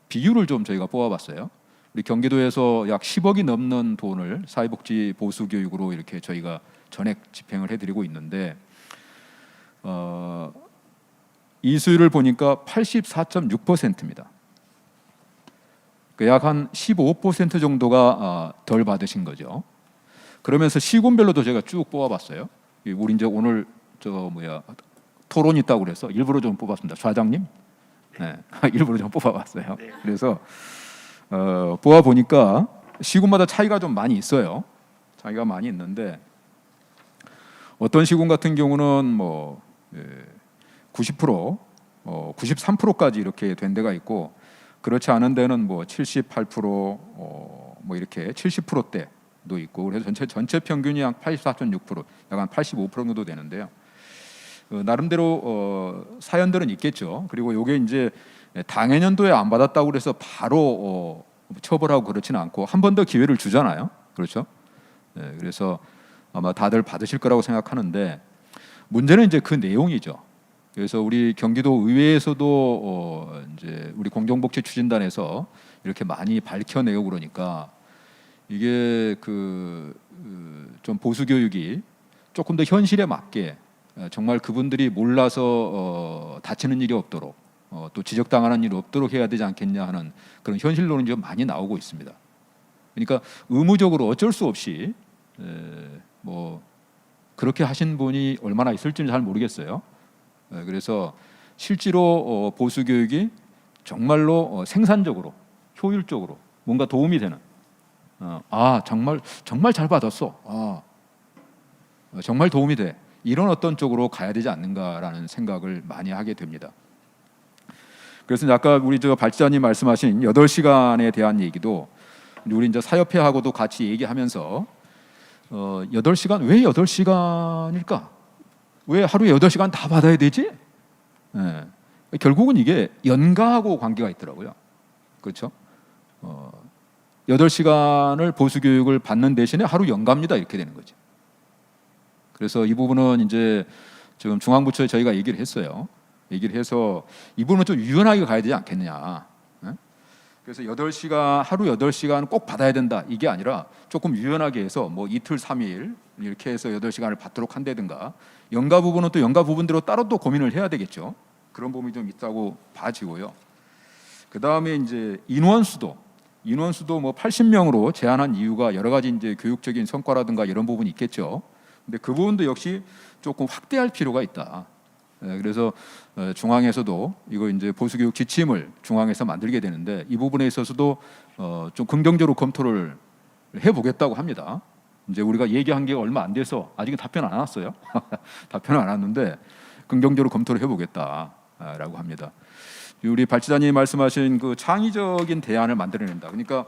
비율을 좀 저희가 뽑아봤어요. 우리 경기도에서 약 10억이 넘는 돈을 사회복지 보수 교육으로 이렇게 저희가 전액 집행을 해드리고 있는데 이 수율을 보니까 84.6%입니다. 약 한 15% 정도가 덜 받으신 거죠. 그러면서 시군별로도 제가 쭉 뽑아봤어요. 우리 이제 오늘 토론 있다고 그래서 일부러 좀 뽑았습니다. 좌장님, 네, 일부러 좀 뽑아봤어요. 그래서 뽑아 보니까 시군마다 차이가 좀 많이 있어요. 차이가 많이 있는데 어떤 시군 같은 경우는 뭐 90%, 93%까지 이렇게 된 데가 있고 그렇지 않은 데는 뭐 78%, 뭐 이렇게 70%대도 있고 그래서 전체 평균이 한 84.6%, 약 한 85% 정도 되는데요. 나름대로 사연들은 있겠죠. 그리고 요게 이제 당해년도에 안 받았다고 그래서 바로 처벌하고 그렇지는 않고 한 번 더 기회를 주잖아요. 그렇죠? 그래서 아마 다들 받으실 거라고 생각하는데 문제는 이제 그 내용이죠. 그래서 우리 경기도 의회에서도 이제 우리 공정복지 추진단에서 이렇게 많이 밝혀내고 그러니까 이게 좀 보수 교육이 조금 더 현실에 맞게 정말 그분들이 몰라서 다치는 일이 없도록 또 지적당하는 일이 없도록 해야 되지 않겠냐 하는 그런 현실론이 좀 많이 나오고 있습니다. 그러니까 의무적으로 어쩔 수 없이 뭐 그렇게 하신 분이 얼마나 있을지는 잘 모르겠어요. 그래서 실제로 보수 교육이 정말로 생산적으로 효율적으로 뭔가 도움이 되는 정말 잘 받았어. 정말 도움이 돼. 이런 어떤 쪽으로 가야 되지 않는가라는 생각을 많이 하게 됩니다. 그래서 아까 우리 발지자님 말씀하신 8시간에 대한 얘기도 우리 이제 사협회하고도 같이 얘기하면서 8시간 왜 8시간일까? 왜 하루에 8시간 다 받아야 되지? 결국은 이게 연가하고 관계가 있더라고요. 그렇죠? 8시간을 보수 교육을 받는 대신에 하루 연가입니다. 이렇게 되는 거죠. 그래서 이 부분은 이제 지금 중앙부처에 저희가 얘기를 했어요. 얘기를 해서 이 부분은 좀 유연하게 가야 되지 않겠느냐. 그래서 하루 8시간 꼭 받아야 된다. 이게 아니라 조금 유연하게 해서 뭐 이틀 3일 이렇게 해서 8시간을 받도록 한다든가 연가 부분은 또 연가 부분대로 따로 또 고민을 해야 되겠죠. 그런 부분이 좀 있다고 봐지고요. 그다음에 이제 인원수도 뭐 80명으로 제한한 이유가 여러 가지 이제 교육적인 성과라든가 이런 부분이 있겠죠. 근데 그 부분도 역시 조금 확대할 필요가 있다. 그래서 중앙에서도 이거 이제 보수교육 지침을 중앙에서 만들게 되는데 이 부분에 있어서도 좀 긍정적으로 검토를 해보겠다고 합니다. 이제 우리가 얘기한 게 얼마 안 돼서 아직은 답변 안 왔어요. 답변은 안 왔는데 긍정적으로 검토를 해보겠다라고 합니다. 우리 발지자님 말씀하신 그 창의적인 대안을 만들어낸다. 그러니까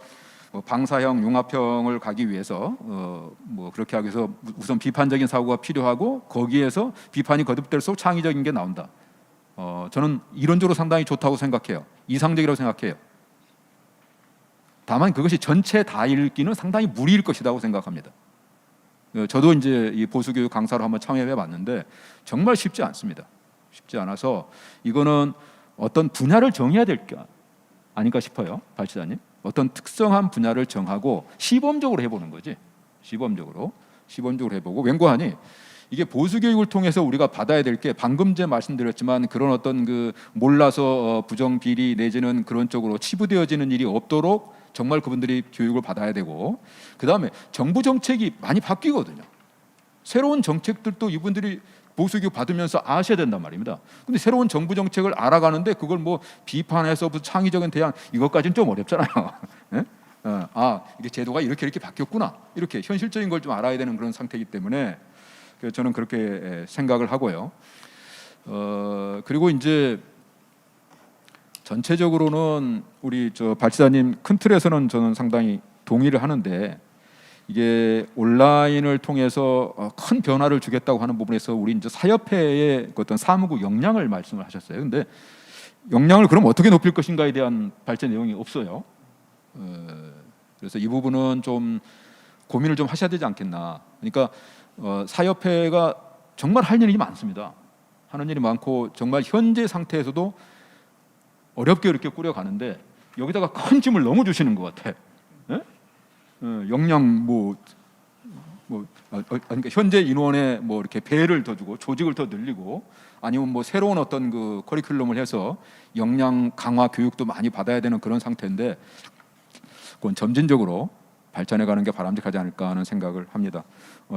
방사형, 융합형을 가기 위해서 뭐 그렇게 하기 위해서 우선 비판적인 사고가 필요하고 거기에서 비판이 거듭될수록 창의적인 게 나온다. 저는 이론적으로 상당히 좋다고 생각해요. 이상적이라고 생각해요. 다만 그것이 전체 다 읽기는 상당히 무리일 것이라고 생각합니다. 저도 이제 이 보수교육 강사로 한번 참여해 봤는데 정말 쉽지 않습니다. 쉽지 않아서 이거는 어떤 분야를 정해야 될 게 아닐까 싶어요. 발지자님. 어떤 특성한 분야를 정하고 시범적으로 해보는 거지. 시범적으로 해보고 웬고하니 이게 보수 교육을 통해서 우리가 받아야 될 게 방금 제 말씀드렸지만 그런 어떤 그 몰라서 부정 비리 내지는 그런 쪽으로 치부되어지는 일이 없도록 정말 그분들이 교육을 받아야 되고 그다음에 정부 정책이 많이 바뀌거든요. 새로운 정책들도 이분들이 보수 교육 받으면서 아셔야 된단 말입니다. 근데 새로운 정부 정책을 알아가는데 그걸 뭐 비판해서 창의적인 대안 이것까지는 좀 어렵잖아요. 네? 이게 제도가 이렇게 바뀌었구나. 이렇게 현실적인 걸 좀 알아야 되는 그런 상태이기 때문에 저는 그렇게 생각을 하고요. 그리고 이제 전체적으로는 우리 발지자님 큰 틀에서는 저는 상당히 동의를 하는데 이게 온라인을 통해서 큰 변화를 주겠다고 하는 부분에서 우리 이제 사협회의 어떤 사무국 역량을 말씀을 하셨어요. 근데 역량을 그럼 어떻게 높일 것인가에 대한 발제 내용이 없어요. 그래서 이 부분은 좀 고민을 좀 하셔야 되지 않겠나. 그러니까 사협회가 정말 할 일이 많습니다. 하는 일이 많고 정말 현재 상태에서도 어렵게 이렇게 꾸려가는데 여기다가 큰 짐을 너무 주시는 것 같아. 네? 역량 그러니까 현재 인원에 뭐 이렇게 배를 더 주고 조직을 더 늘리고 아니면 뭐 새로운 어떤 그 커리큘럼을 해서 역량 강화 교육도 많이 받아야 되는 그런 상태인데 그건 점진적으로 발전해 가는 게 바람직하지 않을까 하는 생각을 합니다.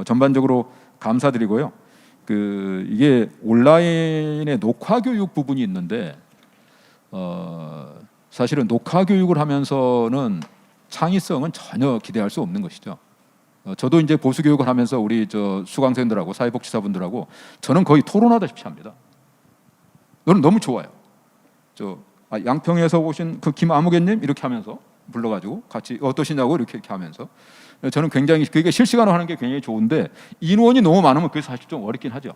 전반적으로 감사드리고요. 이게 온라인의 녹화 교육 부분이 있는데 사실은 녹화 교육을 하면서는 창의성은 전혀 기대할 수 없는 것이죠. 저도 이제 보수 교육을 하면서 우리 저 수강생들하고 사회복지사분들하고 저는 거의 토론하다시피 합니다. 너무 좋아요. 양평에서 오신 그 김아무개님 이렇게 하면서 불러가지고 같이 어떠시냐고 이렇게 하면서 저는 굉장히 그게 실시간으로 하는 게 굉장히 좋은데 인원이 너무 많으면 그게 사실 좀 어렵긴 하죠.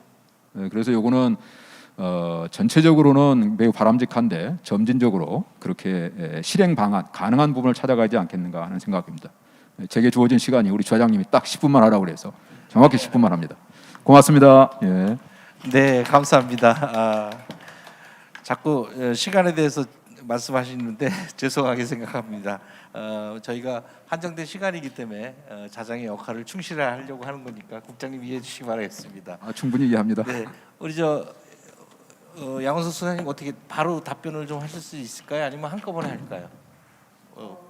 그래서 요거는 전체적으로는 매우 바람직한데 점진적으로 그렇게 실행 방안 가능한 부분을 찾아가지 않겠는가 하는 생각입니다. 제게 주어진 시간이 우리 주차장님이 딱 10분만 하라고 그래서 정확히 10분만 합니다. 고맙습니다. 예. 네, 감사합니다. 자꾸 시간에 대해서 말씀하시는데 죄송하게 생각합니다. 저희가 한정된 시간이기 때문에 자장의 역할을 충실히 하려고 하는 거니까 국장님 이해해 주시기 바라겠습니다. 충분히 이해합니다. 네, 우리 양원석 소장님 어떻게 바로 답변을 좀 하실 수 있을까요? 아니면 한꺼번에 할까요?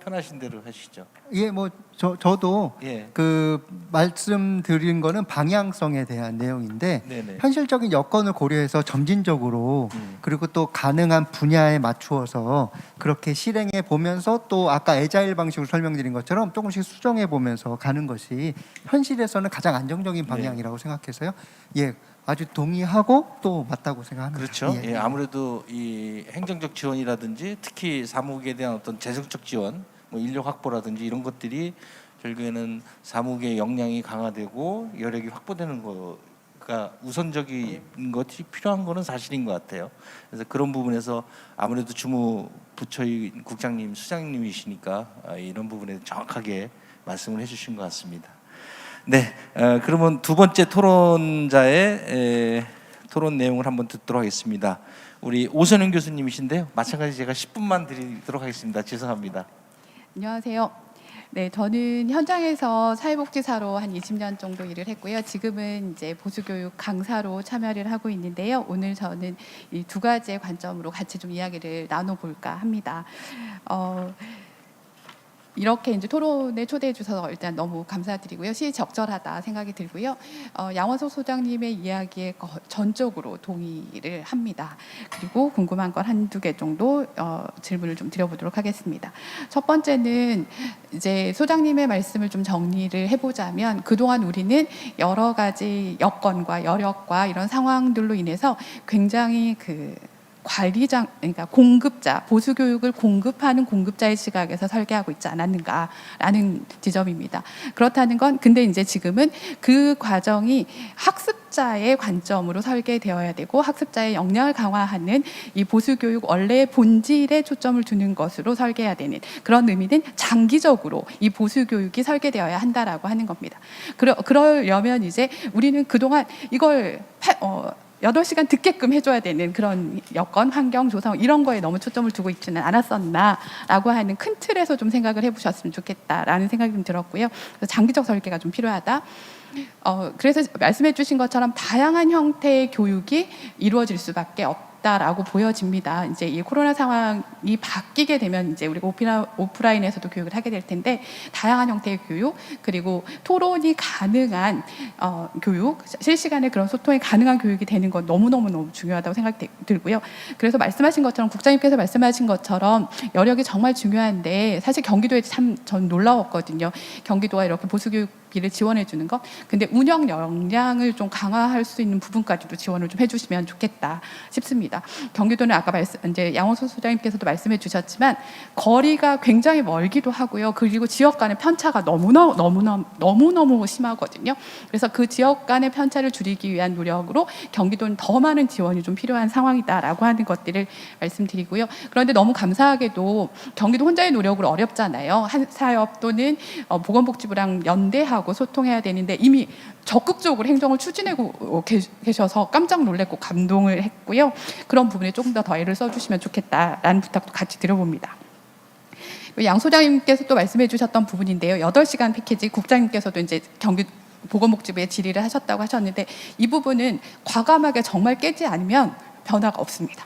편하신 대로 하시죠. 예, 뭐 저도 예, 그 말씀드린 거는 방향성에 대한 내용인데 네네. 현실적인 여건을 고려해서 점진적으로 그리고 또 가능한 분야에 맞추어서 그렇게 실행해 보면서 또 아까 애자일 방식으로 설명드린 것처럼 조금씩 수정해 보면서 가는 것이 현실에서는 가장 안정적인 방향이라고 생각해서요. 예, 아주 동의하고 또 맞다고 생각합니다. 그렇죠. 예, 아무래도 이 행정적 지원이라든지 특히 사무국에 대한 어떤 재정적 지원, 뭐 인력 확보라든지 이런 것들이 결국에는 사무국의 역량이 강화되고 여력이 확보되는 거가 우선적인 것이 필요한 거는 사실인 것 같아요. 그래서 그런 부분에서 아무래도 주무 부처의 국장님, 수장님이시니까 이런 부분에 정확하게 말씀을 해주신 것 같습니다. 네, 그러면 두 번째 토론자의 토론 내용을 한번 듣도록 하겠습니다. 우리 오선영 교수님이신데요. 마찬가지 제가 10분만 드리도록 하겠습니다. 죄송합니다. 안녕하세요. 네, 저는 현장에서 사회복지사로 한 20년 정도 일을 했고요. 지금은 이제 보수교육 강사로 참여를 하고 있는데요. 오늘 저는 이 두 가지의 관점으로 같이 좀 이야기를 나눠볼까 합니다. 이렇게 이제 토론에 초대해 주셔서 일단 너무 감사드리고요. 시적절하다 생각이 들고요. 양원석 소장님의 이야기에 전적으로 동의를 합니다. 그리고 궁금한 건 한두 개 정도 질문을 좀 드려보도록 하겠습니다. 첫 번째는 이제 소장님의 말씀을 좀 정리를 해보자면 그동안 우리는 여러 가지 여건과 여력과 이런 상황들로 인해서 굉장히 관리장, 그러니까 공급자, 보수교육을 공급하는 공급자의 시각에서 설계하고 있지 않았는가라는 지점입니다. 그렇다는 건 근데 이제 지금은 그 과정이 학습자의 관점으로 설계되어야 되고 학습자의 역량을 강화하는 이 보수교육 원래의 본질에 초점을 두는 것으로 설계해야 되는 그런 의미는 장기적으로 이 보수교육이 설계되어야 한다라고 하는 겁니다. 그러려면 이제 우리는 그동안 이걸 8시간 듣게끔 해줘야 되는 그런 여건, 환경, 조성 이런 거에 너무 초점을 두고 있지는 않았었나라고 하는 큰 틀에서 좀 생각을 해보셨으면 좋겠다라는 생각이 좀 들었고요. 그래서 장기적 설계가 좀 필요하다. 그래서 말씀해주신 것처럼 다양한 형태의 교육이 이루어질 수밖에 없다라고 보여집니다. 이제 이 코로나 상황이 바뀌게 되면 이제 우리가 오프라인에서도 교육을 하게 될 텐데 다양한 형태의 교육 그리고 토론이 가능한 교육, 실시간에 그런 소통이 가능한 교육이 되는 건 너무 중요하다고 생각이 들고요. 그래서 말씀하신 것처럼 국장님께서 말씀하신 것처럼 여력이 정말 중요한데 사실 경기도에 참 전 놀라웠거든요. 경기도가 이렇게 보수교육비를 지원해 주는 거. 근데 운영 역량을 좀 강화할 수 있는 부분까지도 지원을 좀 해주시면 좋겠다 싶습니다. 경기도는 아까 이제 양원석 소장님께서도 말씀해 주셨지만 거리가 굉장히 멀기도 하고요. 그리고 지역 간의 편차가 너무너무 심하거든요. 그래서 그 지역 간의 편차를 줄이기 위한 노력으로 경기도는 더 많은 지원이 좀 필요한 상황이다라고 하는 것들을 말씀드리고요. 그런데 너무 감사하게도 경기도 혼자의 노력으로 어렵잖아요. 한 사업 또는 보건복지부랑 연대하고 소통해야 되는데 이미 적극적으로 행정을 추진하고 계셔서 깜짝 놀랐고 감동을 했고요. 그런 부분에 조금 더 애를 써주시면 좋겠다라는 부탁도 같이 드려봅니다. 양 소장님께서 또 말씀해 주셨던 부분인데요. 8시간 패키지 국장님께서도 이제 보건복지부에 질의를 하셨다고 하셨는데 이 부분은 과감하게 정말 깨지 않으면 변화가 없습니다.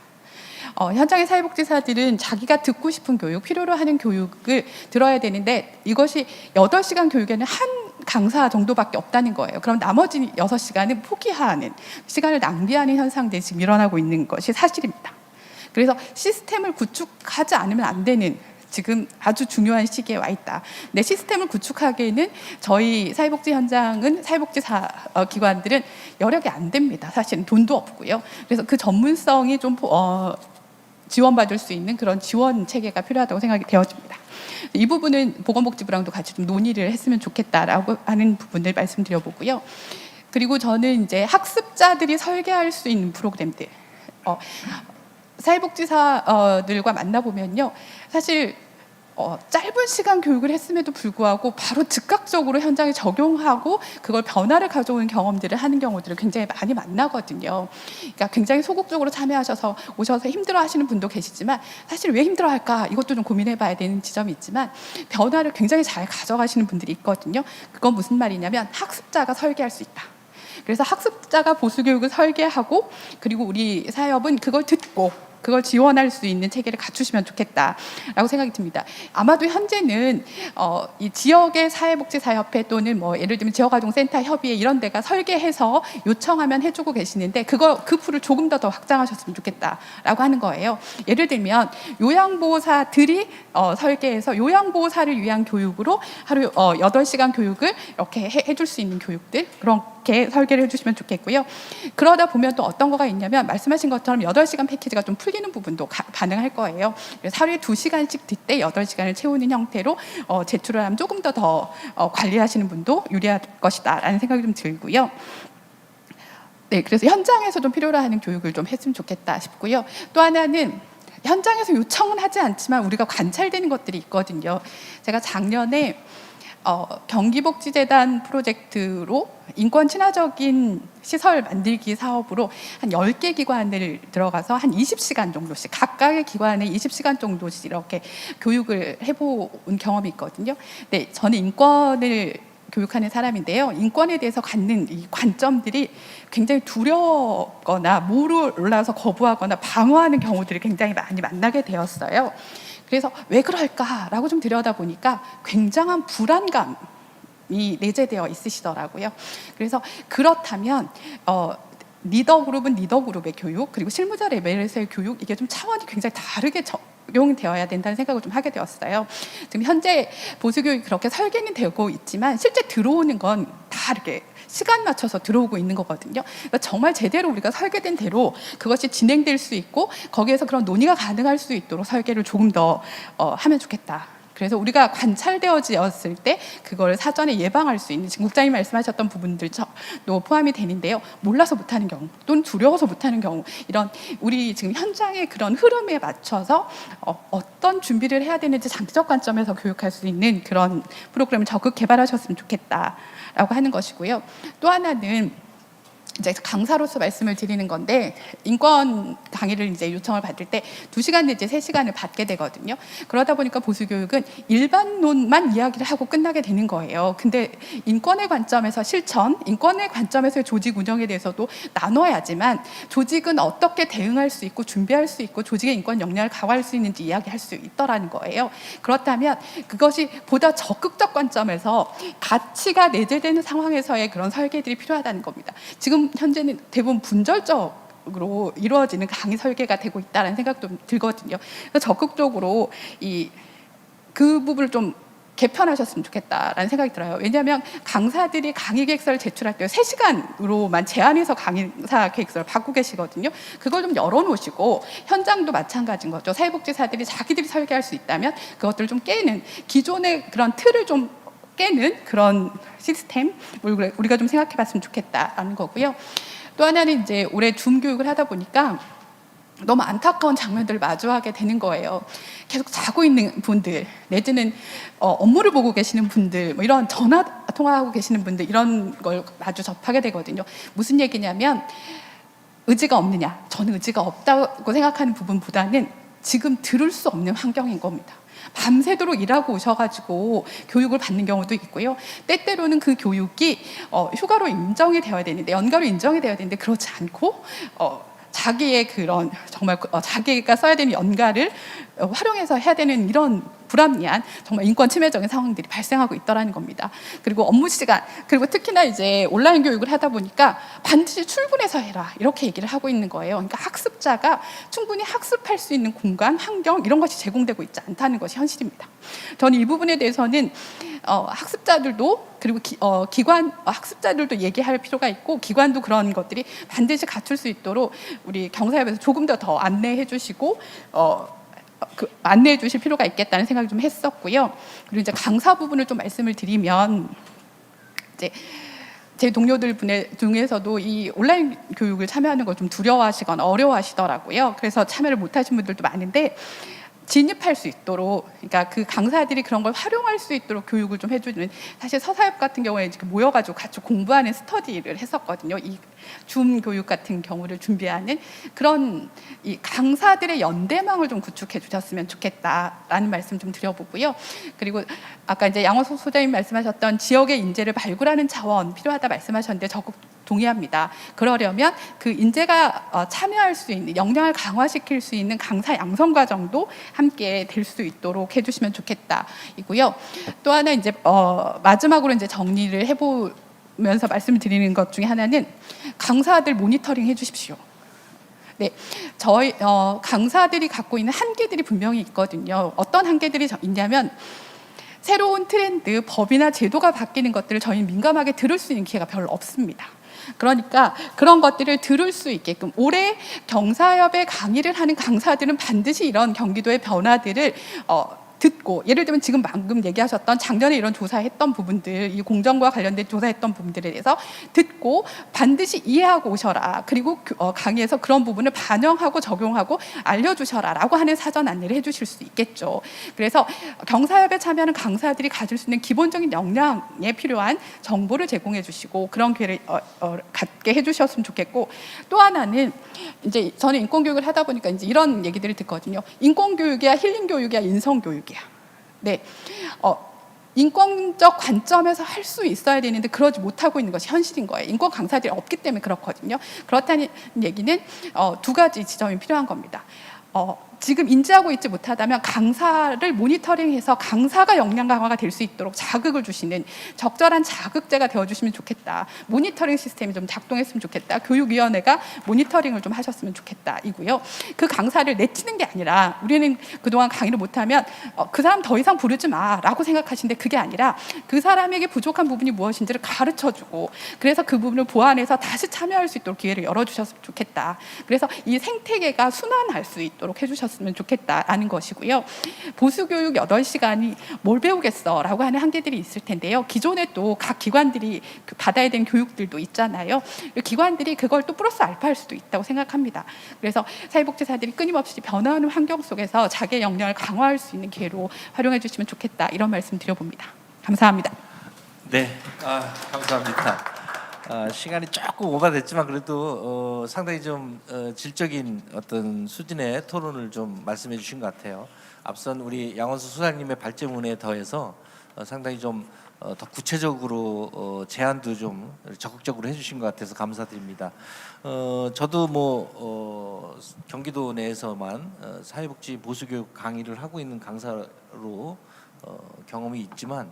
현장의 사회복지사들은 자기가 듣고 싶은 교육, 필요로 하는 교육을 들어야 되는데 이것이 8시간 교육에는 한 강사 정도밖에 없다는 거예요. 그럼 나머지 6시간은 포기하는, 시간을 낭비하는 현상들이 지금 일어나고 있는 것이 사실입니다. 그래서 시스템을 구축하지 않으면 안 되는 지금 아주 중요한 시기에 와 있다. 내 시스템을 구축하기에는 저희 사회복지 현장은 사회복지사 기관들은 여력이 안 됩니다. 사실은 돈도 없고요. 그래서 그 전문성이 좀 지원받을 수 있는 그런 지원 체계가 필요하다고 생각이 되어집니다. 이 부분은 보건복지부랑도 같이 좀 논의를 했으면 좋겠다라고 하는 부분을 말씀드려보고요. 그리고 저는 이제 학습자들이 설계할 수 있는 프로그램들, 사회복지사들과 만나보면요, 사실 짧은 시간 교육을 했음에도 불구하고 바로 즉각적으로 현장에 적용하고 그걸 변화를 가져오는 경험들을 하는 경우들을 굉장히 많이 만나거든요. 그러니까 굉장히 소극적으로 참여하셔서 오셔서 힘들어하시는 분도 계시지만 사실 왜 힘들어할까 이것도 좀 고민해봐야 되는 지점이 있지만 변화를 굉장히 잘 가져가시는 분들이 있거든요. 그건 무슨 말이냐면 학습자가 설계할 수 있다. 그래서 학습자가 보수교육을 설계하고 그리고 우리 사협은 그걸 듣고 그걸 지원할 수 있는 체계를 갖추시면 좋겠다라고 생각이 듭니다. 아마도 현재는 이 지역의 사회복지사협회 또는 뭐 예를 들면 지역아동센터 협의회 이런 데가 설계해서 요청하면 해주고 계시는데 그 풀을 조금 더 확장하셨으면 좋겠다라고 하는 거예요. 예를 들면 요양보호사들이 설계해서 요양보호사를 위한 교육으로 하루 8시간 교육을 이렇게 해줄 수 있는 교육들 그렇게 설계를 해주시면 좋겠고요. 그러다 보면 또 어떤 거가 있냐면 말씀하신 것처럼 8시간 패키지가 좀 풀리는 부분도 가능할 거예요. 그래서 하루에 2시간씩 듣되 8시간을 채우는 형태로 제출을 하면 조금 더 관리하시는 분도 유리할 것이다라는 생각이 좀 들고요. 네, 그래서 현장에서 좀 필요로 하는 교육을 좀 했으면 좋겠다 싶고요. 또 하나는 현장에서 요청은 하지 않지만 우리가 관찰되는 것들이 있거든요. 제가 작년에 경기복지재단 프로젝트로 인권 친화적인 시설 만들기 사업으로 한 10개 기관을 들어가서 한 20시간 정도씩 각각의 기관에 20시간 정도씩 이렇게 교육을 해본 경험이 있거든요. 네, 저는 인권을 교육하는 사람인데요. 인권에 대해서 갖는 이 관점들이 굉장히 두렵거나 몰라서 거부하거나 방어하는 경우들을 굉장히 많이 만나게 되었어요. 그래서 왜 그럴까라고 좀 들여다보니까 굉장한 불안감이 내재되어 있으시더라고요. 그래서 그렇다면 리더 그룹은 리더 그룹의 교육 그리고 실무자 레벨에서의 교육 이게 좀 차원이 굉장히 다르게 적용되어야 된다는 생각을 좀 하게 되었어요. 지금 현재 보수교육이 그렇게 설계는 되고 있지만 실제 들어오는 건 다 이렇게 시간 맞춰서 들어오고 있는 거거든요. 그러니까 정말 제대로 우리가 설계된 대로 그것이 진행될 수 있고 거기에서 그런 논의가 가능할 수 있도록 설계를 조금 더 하면 좋겠다. 그래서 우리가 관찰되어졌을 때 그걸 사전에 예방할 수 있는 지금 국장님 말씀하셨던 부분들도 포함이 되는데요. 몰라서 못하는 경우 또는 두려워서 못하는 경우 이런 우리 지금 현장의 그런 흐름에 맞춰서 어떤 준비를 해야 되는지 장기적 관점에서 교육할 수 있는 그런 프로그램을 적극 개발하셨으면 좋겠다라고 하는 것이고요. 또 하나는 이제 강사로서 말씀을 드리는 건데 인권 강의를 이제 요청을 받을 때 2시간 내지 3시간을 받게 되거든요. 그러다 보니까 보수교육은 일반론만 이야기를 하고 끝나게 되는 거예요. 근데 인권의 관점에서 실천, 인권의 관점에서의 조직 운영에 대해서도 나눠야지만 조직은 어떻게 대응할 수 있고 준비할 수 있고 조직의 인권 역량을 강화할 수 있는지 이야기할 수 있더라는 거예요. 그렇다면 그것이 보다 적극적 관점에서 가치가 내재되는 상황에서의 그런 설계들이 필요하다는 겁니다. 지금 현재는 대부분 분절적으로 이루어지는 강의 설계가 되고 있다는 생각도 들거든요. 그래서 적극적으로 그 부분을 좀 개편하셨으면 좋겠다라는 생각이 들어요. 왜냐하면 강사들이 강의 계획서를 제출할 때 3시간으로만 제한해서 강의사 계획서를 받고 계시거든요. 그걸 좀 열어놓으시고 현장도 마찬가지인 거죠. 사회복지사들이 자기들이 설계할 수 있다면 그것들을 좀 깨는 기존의 그런 틀을 좀 깨는 그런 시스템 우리가 좀 생각해봤으면 좋겠다라는 거고요. 또 하나는 이제 올해 줌 교육을 하다 보니까 너무 안타까운 장면들을 마주하게 되는 거예요. 계속 자고 있는 분들 내지는 업무를 보고 계시는 분들 뭐 이런 전화 통화하고 계시는 분들 이런 걸 마주 접하게 되거든요. 무슨 얘기냐면 의지가 없느냐 저는 의지가 없다고 생각하는 부분보다는 지금 들을 수 없는 환경인 겁니다. 밤새도록 일하고 오셔가지고 교육을 받는 경우도 있고요. 때때로는 그 교육이 휴가로 인정이 되어야 되는데 연가로 인정이 되어야 되는데 그렇지 않고 자기의 그런 정말 자기가 써야 되는 연가를 활용해서 해야 되는 이런 불합리한 정말 인권 침해적인 상황들이 발생하고 있더라는 겁니다. 그리고 업무 시간, 그리고 특히나 이제 온라인 교육을 하다 보니까 반드시 출근해서 해라 이렇게 얘기를 하고 있는 거예요. 그러니까 학습자가 충분히 학습할 수 있는 공간, 환경 이런 것이 제공되고 있지 않다는 것이 현실입니다. 저는 이 부분에 대해서는 학습자들도 그리고 기관 학습자들도 얘기할 필요가 있고 기관도 그런 것들이 반드시 갖출 수 있도록 우리 경사협에서 조금 더 안내해 주시고 안내해 주실 필요가 있겠다는 생각이 좀 했었고요. 그리고 이제 강사 부분을 좀 말씀을 드리면 이제 제 동료들 중에서도 이 온라인 교육을 참여하는 걸 좀 두려워하시거나 어려워하시더라고요. 그래서 참여를 못하신 분들도 많은데 진입할 수 있도록, 그러니까 그 강사들이 그런 걸 활용할 수 있도록 교육을 좀 해주는, 사실 서사협 같은 경우에 이렇게 모여가지고 같이 공부하는 스터디를 했었거든요. 이 줌 교육 같은 경우를 준비하는 그런 이 강사들의 연대망을 좀 구축해 주셨으면 좋겠다라는 말씀 좀 드려보고요. 그리고 아까 이제 양호석 소장님 말씀하셨던 지역의 인재를 발굴하는 자원 필요하다 말씀하셨는데 적극 동의합니다. 그러려면 그 인재가 참여할 수 있는, 역량을 강화시킬 수 있는 강사 양성 과정도 함께 될 수 있도록 해주시면 좋겠다이고요. 또 하나 이제 마지막으로 이제 정리를 해보면서 말씀을 드리는 것 중에 하나는 강사들 모니터링 해주십시오. 네, 저희 강사들이 갖고 있는 한계들이 분명히 있거든요. 어떤 한계들이 있냐면 새로운 트렌드, 법이나 제도가 바뀌는 것들을 저희는 민감하게 들을 수 있는 기회가 별로 없습니다. 그러니까 그런 것들을 들을 수 있게끔 올해 경사협에 강의를 하는 강사들은 반드시 이런 경기도의 변화들을 듣고, 예를 들면 지금 방금 얘기하셨던 작년에 이런 조사했던 부분들, 이 공정과 관련된 조사했던 부분들에 대해서 듣고 반드시 이해하고 오셔라. 그리고 강의에서 그런 부분을 반영하고 적용하고 알려주셔라라고 하는 사전 안내를 해주실 수 있겠죠. 그래서 경사협에 참여하는 강사들이 가질 수 있는 기본적인 역량에 필요한 정보를 제공해 주시고 그런 기회를 갖게 해주셨으면 좋겠고, 또 하나는 이제 저는 인권교육을 하다 보니까 이제 이런 얘기들을 듣거든요. 인권교육이야, 힐링교육이야, 인성교육이야. 네, 인권적 관점에서 할 수 있어야 되는데 그러지 못하고 있는 것이 현실인 거예요. 인권 강사들이 없기 때문에 그렇거든요. 그렇다는 얘기는 두 가지 지점이 필요한 겁니다. 지금 인지하고 있지 못하다면 강사를 모니터링해서 강사가 역량 강화가 될 수 있도록 자극을 주시는 적절한 자극제가 되어주시면 좋겠다. 모니터링 시스템이 좀 작동했으면 좋겠다. 교육위원회가 모니터링을 좀 하셨으면 좋겠다 이고요. 그 강사를 내치는 게 아니라, 우리는 그동안 강의를 못하면 그 사람 더 이상 부르지 마라고 생각하시는데 그게 아니라 그 사람에게 부족한 부분이 무엇인지를 가르쳐주고, 그래서 그 부분을 보완해서 다시 참여할 수 있도록 기회를 열어주셨으면 좋겠다. 그래서 이 생태계가 순환할 수 있도록 해주셨으면 좋겠다라는 것이고요. 보수교육 8시간이 뭘 배우겠어 라고 하는 한계들이 있을 텐데요. 기존에 또 각 기관들이 받아야 되는 교육들도 있잖아요. 기관들이 그걸 또 플러스 알파 할 수도 있다고 생각합니다. 그래서 사회복지사들이 끊임없이 변화하는 환경 속에서 자기의 역량을 강화할 수 있는 기회로 활용해 주시면 좋겠다, 이런 말씀 드려봅니다. 감사합니다. 네, 감사합니다. 시간이 조금 오버됐지만 그래도 상당히 좀 질적인 어떤 수준의 토론을 좀 말씀해 주신 것 같아요. 앞선 우리 양원수 소장님의 발제문에 더해서 상당히 좀 더 구체적으로 제안도 좀 적극적으로 해주신 것 같아서 감사드립니다. 저도 뭐 경기도 내에서만 사회복지 보수교육 강의를 하고 있는 강사로 경험이 있지만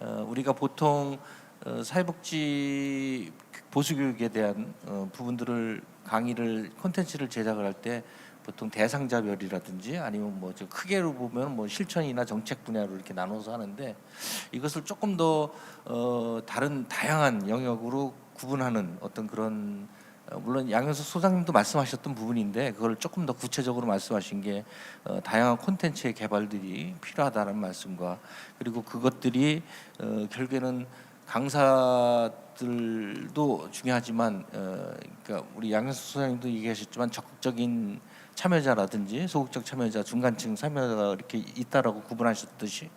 우리가 보통 사회복지 보수교육에 대한 부분들을 강의를 콘텐츠를 제작을 할 때 보통 대상자별이라든지 아니면 뭐 좀 크게로 보면 뭐 실천이나 정책 분야로 이렇게 나눠서 하는데, 이것을 조금 더 다른 다양한 영역으로 구분하는 어떤 그런, 물론 양현석 소장님도 말씀하셨던 부분인데 그걸 조금 더 구체적으로 말씀하신 게 다양한 콘텐츠의 개발들이 필요하다는 말씀과, 그리고 그것들이 결국에는 강사들도 중요하지만 그러니까 우리 양현석 소장님도 얘기하셨지만 적극적인 참여자라든지 소극적 참여자, 중간층 참여자가 이렇게 있다라고 구분하셨듯이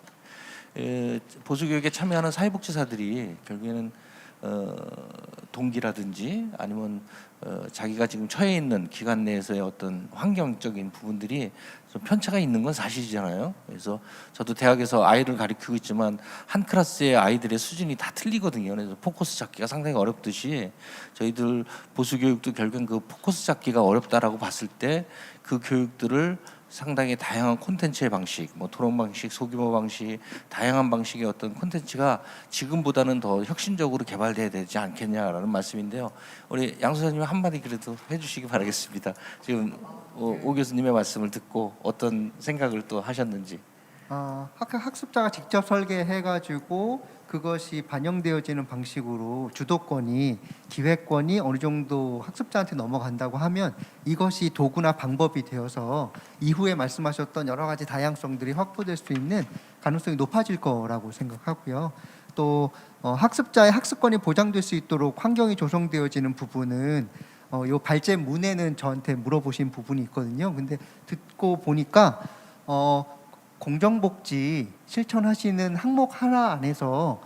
보수교육에 참여하는 사회복지사들이 결국에는 동기라든지 아니면 자기가 지금 처해 있는 기관 내에서의 어떤 환경적인 부분들이 좀 편차가 있는 건 사실이잖아요. 그래서 저도 대학에서 아이를 가르치고 있지만 한 클래스의 아이들의 수준이 다 틀리거든요. 그래서 포커스 잡기가 상당히 어렵듯이 저희들 보수 교육도 결국엔 그 포커스 잡기가 어렵다라고 봤을 때 그 교육들을 상당히 다양한 콘텐츠의 방식, 뭐 토론 방식, 소규모 방식, 다양한 방식의 어떤 콘텐츠가 지금보다는 더 혁신적으로 개발돼야 되지 않겠냐라는 말씀인데요. 우리 양 소장님 한마디 그래도 해주시기 바라겠습니다. 지금 오 교수님의 말씀을 듣고 어떤 생각을 또 하셨는지. 학습자가 직접 설계해가지고 그것이 반영되어지는 방식으로 주도권이, 기획권이 어느 정도 학습자한테 넘어간다고 하면 이것이 도구나 방법이 되어서 이후에 말씀하셨던 여러 가지 다양성들이 확보될 수 있는 가능성이 높아질 거라고 생각하고요. 또 학습자의 학습권이 보장될 수 있도록 환경이 조성되어지는 부분은 요 발제문에는 저한테 물어보신 부분이 있거든요. 근데 듣고 보니까 공정복지 실천하시는 항목 하나 안에서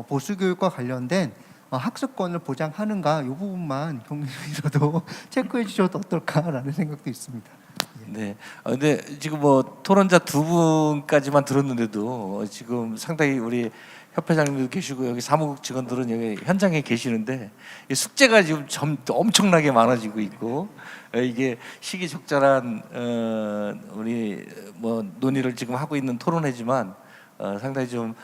보수교육과 관련된 학습권을 보장하는가 이 부분만 경기도에서도 체크해 주셔도 어떨까라는 생각도 있습니다. 네. 근데 지금 뭐 토론자 두 분까지만 들었는데도 지금 상당히 우리 협회장님도 계시고 여기 사무국 직원들은 여기 현장에 계시는데 이 숙제가 지금 엄청나게 많아지고 있고 이게 시기적절한 우리 뭐 논의를 지금 하고 있는 토론회지만 상당히 좀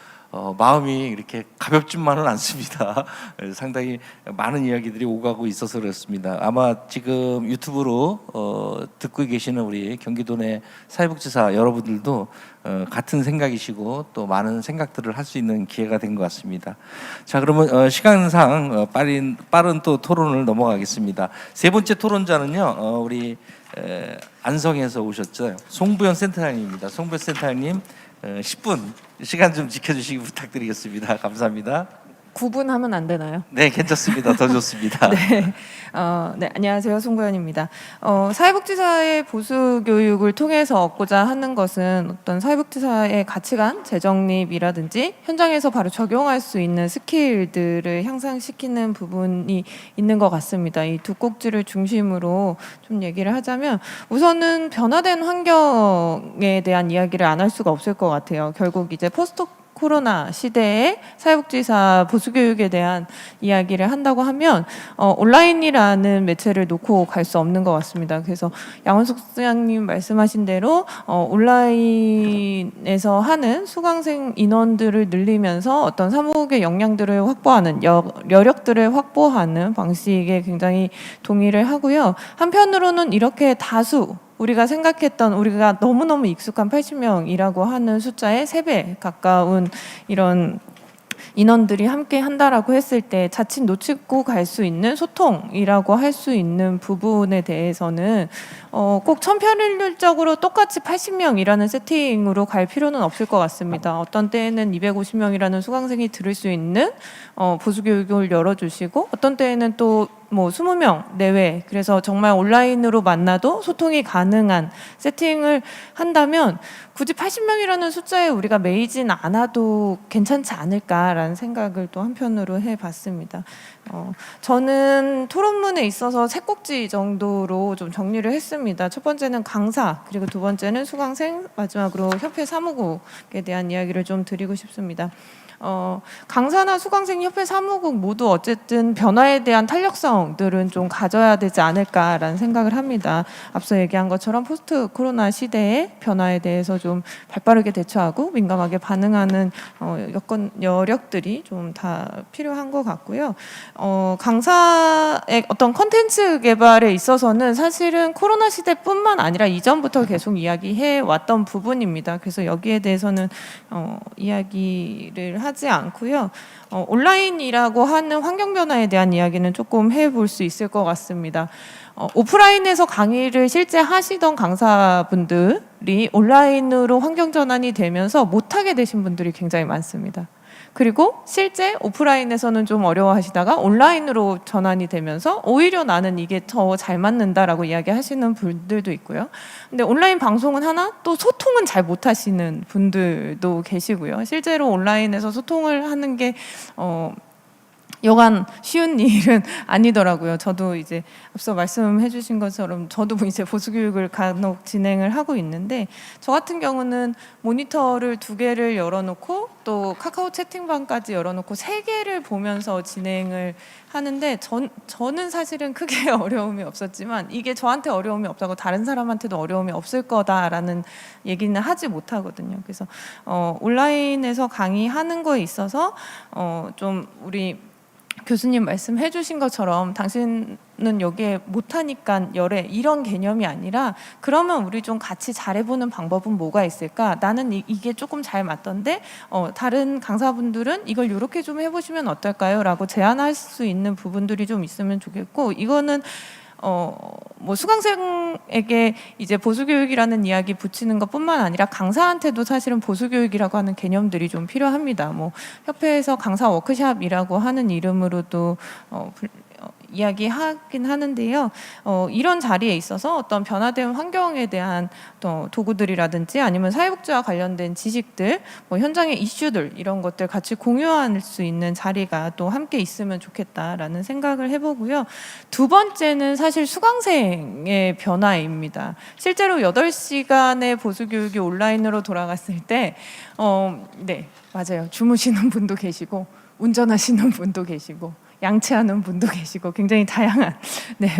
마음이 이렇게 가볍지만은 않습니다. 상당히 많은 이야기들이 오가고 있어서 그렇습니다. 아마 지금 유튜브로 듣고 계시는 우리 경기도 내 사회복지사 여러분들도 같은 생각이시고 또 많은 생각들을 할 수 있는 기회가 된 것 같습니다. 자, 그러면 시간상 빠른 또 토론을 넘어가겠습니다. 세 번째 토론자는요, 우리 안성에서 오셨죠, 송부현 센터장님입니다. 송부현 센터장님 10분 시간 좀 지켜주시기 부탁드리겠습니다. 감사합니다. 9분 하면 안 되나요? 네, 괜찮습니다. 더 좋습니다. 네. 네, 안녕하세요. 송구현입니다. 사회복지사의 보수 교육을 통해서 얻고자 하는 것은 어떤 사회복지사의 가치관, 재정립이라든지 현장에서 바로 적용할 수 있는 스킬들을 향상시키는 부분이 있는 것 같습니다. 이 두 꼭지를 중심으로 좀 얘기를 하자면 우선은 변화된 환경에 대한 이야기를 안 할 수가 없을 것 같아요. 결국 이제 포스트 코로나 시대에 사회복지사 보수교육에 대한 이야기를 한다고 하면 온라인이라는 매체를 놓고 갈 수 없는 것 같습니다. 그래서 양원석 소장님 말씀하신 대로 온라인에서 하는 수강생 인원들을 늘리면서 어떤 사무국의 역량들을 확보하는 여력들을 확보하는 방식에 굉장히 동의를 하고요. 한편으로는 이렇게 다수 우리가 생각했던 우리가 너무너무 익숙한 80명이라고 하는 숫자의 3배 가까운 이런 인원들이 함께 한다라고 했을 때 자칫 놓치고 갈 수 있는 소통이라고 할 수 있는 부분에 대해서는 꼭 천편일률적으로 똑같이 80명이라는 세팅으로 갈 필요는 없을 것 같습니다. 어떤 때에는 250명이라는 수강생이 들을 수 있는 보수교육을 열어주시고 어떤 때에는 또 뭐 20명 내외, 그래서 정말 온라인으로 만나도 소통이 가능한 세팅을 한다면 굳이 80명이라는 숫자에 우리가 매이진 않아도 괜찮지 않을까라는 생각을 또 한편으로 해봤습니다. 저는 토론문에 있어서 세 꼭지 정도로 좀 정리를 했습니다. 첫 번째는 강사, 그리고 두 번째는 수강생, 마지막으로 협회 사무국에 대한 이야기를 좀 드리고 싶습니다. 강사나 수강생, 협회 사무국 모두 어쨌든 변화에 대한 탄력성들은 좀 가져야 되지 않을까라는 생각을 합니다. 앞서 얘기한 것처럼 포스트 코로나 시대의 변화에 대해서 좀 발빠르게 대처하고 민감하게 반응하는 여력들이 좀 다 필요한 것 같고요. 강사의 어떤 콘텐츠 개발에 있어서는 사실은 코로나 시대뿐만 아니라 이전부터 계속 이야기해 왔던 부분입니다. 그래서 여기에 대해서는 이야기를 하지 않고요. 온라인이라고 하는 환경 변화에 대한 이야기는 조금 해볼 수 있을 것 같습니다. 오프라인에서 강의를 실제 하시던 강사분들이 온라인으로 환경 전환이 되면서 못하게 되신 분들이 굉장히 많습니다. 그리고 실제 오프라인에서는 좀 어려워하시다가 온라인으로 전환이 되면서 오히려 나는 이게 더 잘 맞는다라고 이야기하시는 분들도 있고요. 근데 온라인 방송은 하나, 또 소통은 잘 못하시는 분들도 계시고요. 실제로 온라인에서 소통을 하는 게 여간 쉬운 일은 아니더라고요. 저도 이제 앞서 말씀해 주신 것처럼 저도 이제 보수교육을 간혹 진행을 하고 있는데 저 같은 경우는 모니터를 2개를 열어놓고 또 카카오 채팅방까지 열어놓고 3개를 보면서 진행을 하는데 저는 사실은 크게 어려움이 없었지만 이게 저한테 어려움이 없다고 다른 사람한테도 어려움이 없을 거다라는 얘기는 하지 못하거든요. 그래서 온라인에서 강의하는 거에 있어서 좀 우리 교수님 말씀해 주신 것처럼 당신은 여기에 못하니까 열애 이런 개념이 아니라 그러면 우리 좀 같이 잘해보는 방법은 뭐가 있을까? 나는 이게 조금 잘 맞던데 다른 강사분들은 이걸 이렇게 좀 해보시면 어떨까요? 라고 제안할 수 있는 부분들이 좀 있으면 좋겠고 이거는 뭐 수강생에게 이제 보수교육이라는 이야기 붙이는 것뿐만 아니라 강사한테도 사실은 보수교육이라고 하는 개념들이 좀 필요합니다. 뭐 협회에서 강사 워크샵이라고 하는 이름으로도 이야기하긴 하는데요. 이런 자리에 있어서 어떤 변화된 환경에 대한 도구들이라든지 아니면 사회복지와 관련된 지식들, 뭐 현장의 이슈들 이런 것들 같이 공유할 수 있는 자리가 또 함께 있으면 좋겠다라는 생각을 해보고요. 2번째는 사실 수강생의 변화입니다. 실제로 8시간의 보수교육이 온라인으로 돌아갔을 때 네, 맞아요. 주무시는 분도 계시고 운전하시는 분도 계시고 양치하는 분도 계시고 굉장히 다양한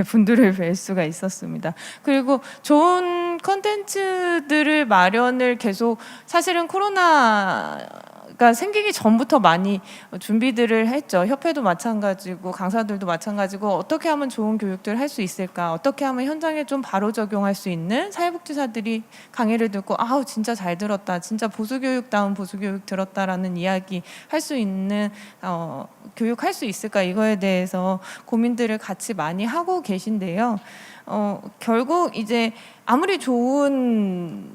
분들을 뵐 수가 있었습니다. 그리고 좋은 컨텐츠들을 마련을 계속 사실은 코로나가 생기기 전부터 많이 준비들을 했죠. 협회도 마찬가지고 강사들도 마찬가지고 어떻게 하면 좋은 교육들을 할 수 있을까? 어떻게 하면 현장에 좀 바로 적용할 수 있는 사회복지사들이 강의를 듣고 아우 진짜 잘 들었다. 진짜 보수교육다운 보수교육 들었다라는 이야기 할 수 있는 교육할 수 있을까? 이거에 대해서 고민들을 같이 많이 하고 계신데요. 결국 이제 아무리 좋은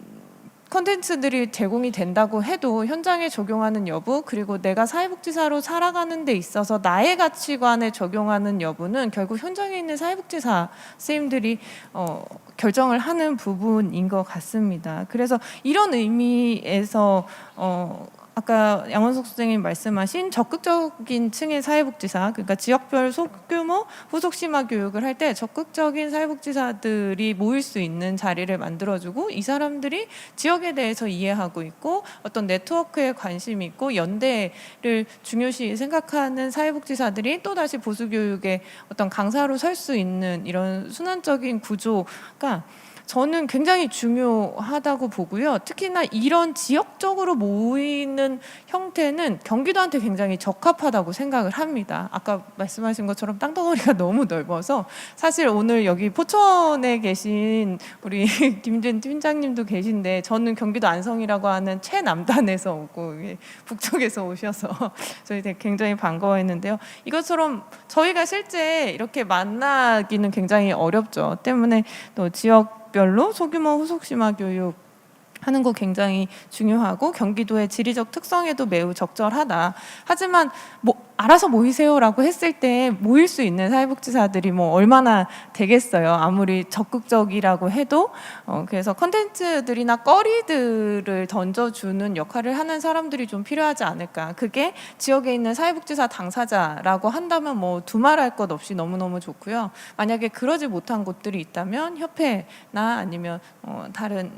컨텐츠들이 제공이 된다고 해도 현장에 적용하는 여부 그리고 내가 사회복지사로 살아가는 데 있어서 나의 가치관에 적용하는 여부는 결국 현장에 있는 사회복지사 선생님들이 결정을 하는 부분인 것 같습니다. 그래서 이런 의미에서 아까 양원석 선생님 말씀하신 적극적인 층의 사회복지사, 그러니까 지역별 소규모 후속 심화 교육을 할 때 적극적인 사회복지사들이 모일 수 있는 자리를 만들어주고 이 사람들이 지역에 대해서 이해하고 있고 어떤 네트워크에 관심이 있고 연대를 중요시 생각하는 사회복지사들이 또다시 보수교육의 어떤 강사로 설 수 있는 이런 순환적인 구조가 저는 굉장히 중요하다고 보고요. 특히나 이런 지역적으로 모이는 형태는 경기도한테 굉장히 적합하다고 생각을 합니다. 아까 말씀하신 것처럼 땅덩어리가 너무 넓어서 사실 오늘 여기 포천에 계신 우리 김준 팀장님도 계신데 저는 경기도 안성이라고 하는 최남단에서 오고 북쪽에서 오셔서 저희 되게 굉장히 반가워했는데요. 이것처럼 저희가 실제 이렇게 만나기는 굉장히 어렵죠. 때문에 또 지역별로 소규모 후속 심화 교육 하는 거 굉장히 중요하고 경기도의 지리적 특성에도 매우 적절하다. 하지만 알아서 모이세요라고 했을 때 모일 수 있는 사회복지사들이 얼마나 되겠어요. 아무리 적극적이라고 해도 그래서 컨텐츠들이나 거리들을 던져주는 역할을 하는 사람들이 좀 필요하지 않을까. 그게 지역에 있는 사회복지사 당사자라고 한다면 두말할 것 없이 너무너무 좋고요. 만약에 그러지 못한 곳들이 있다면 협회나 아니면 다른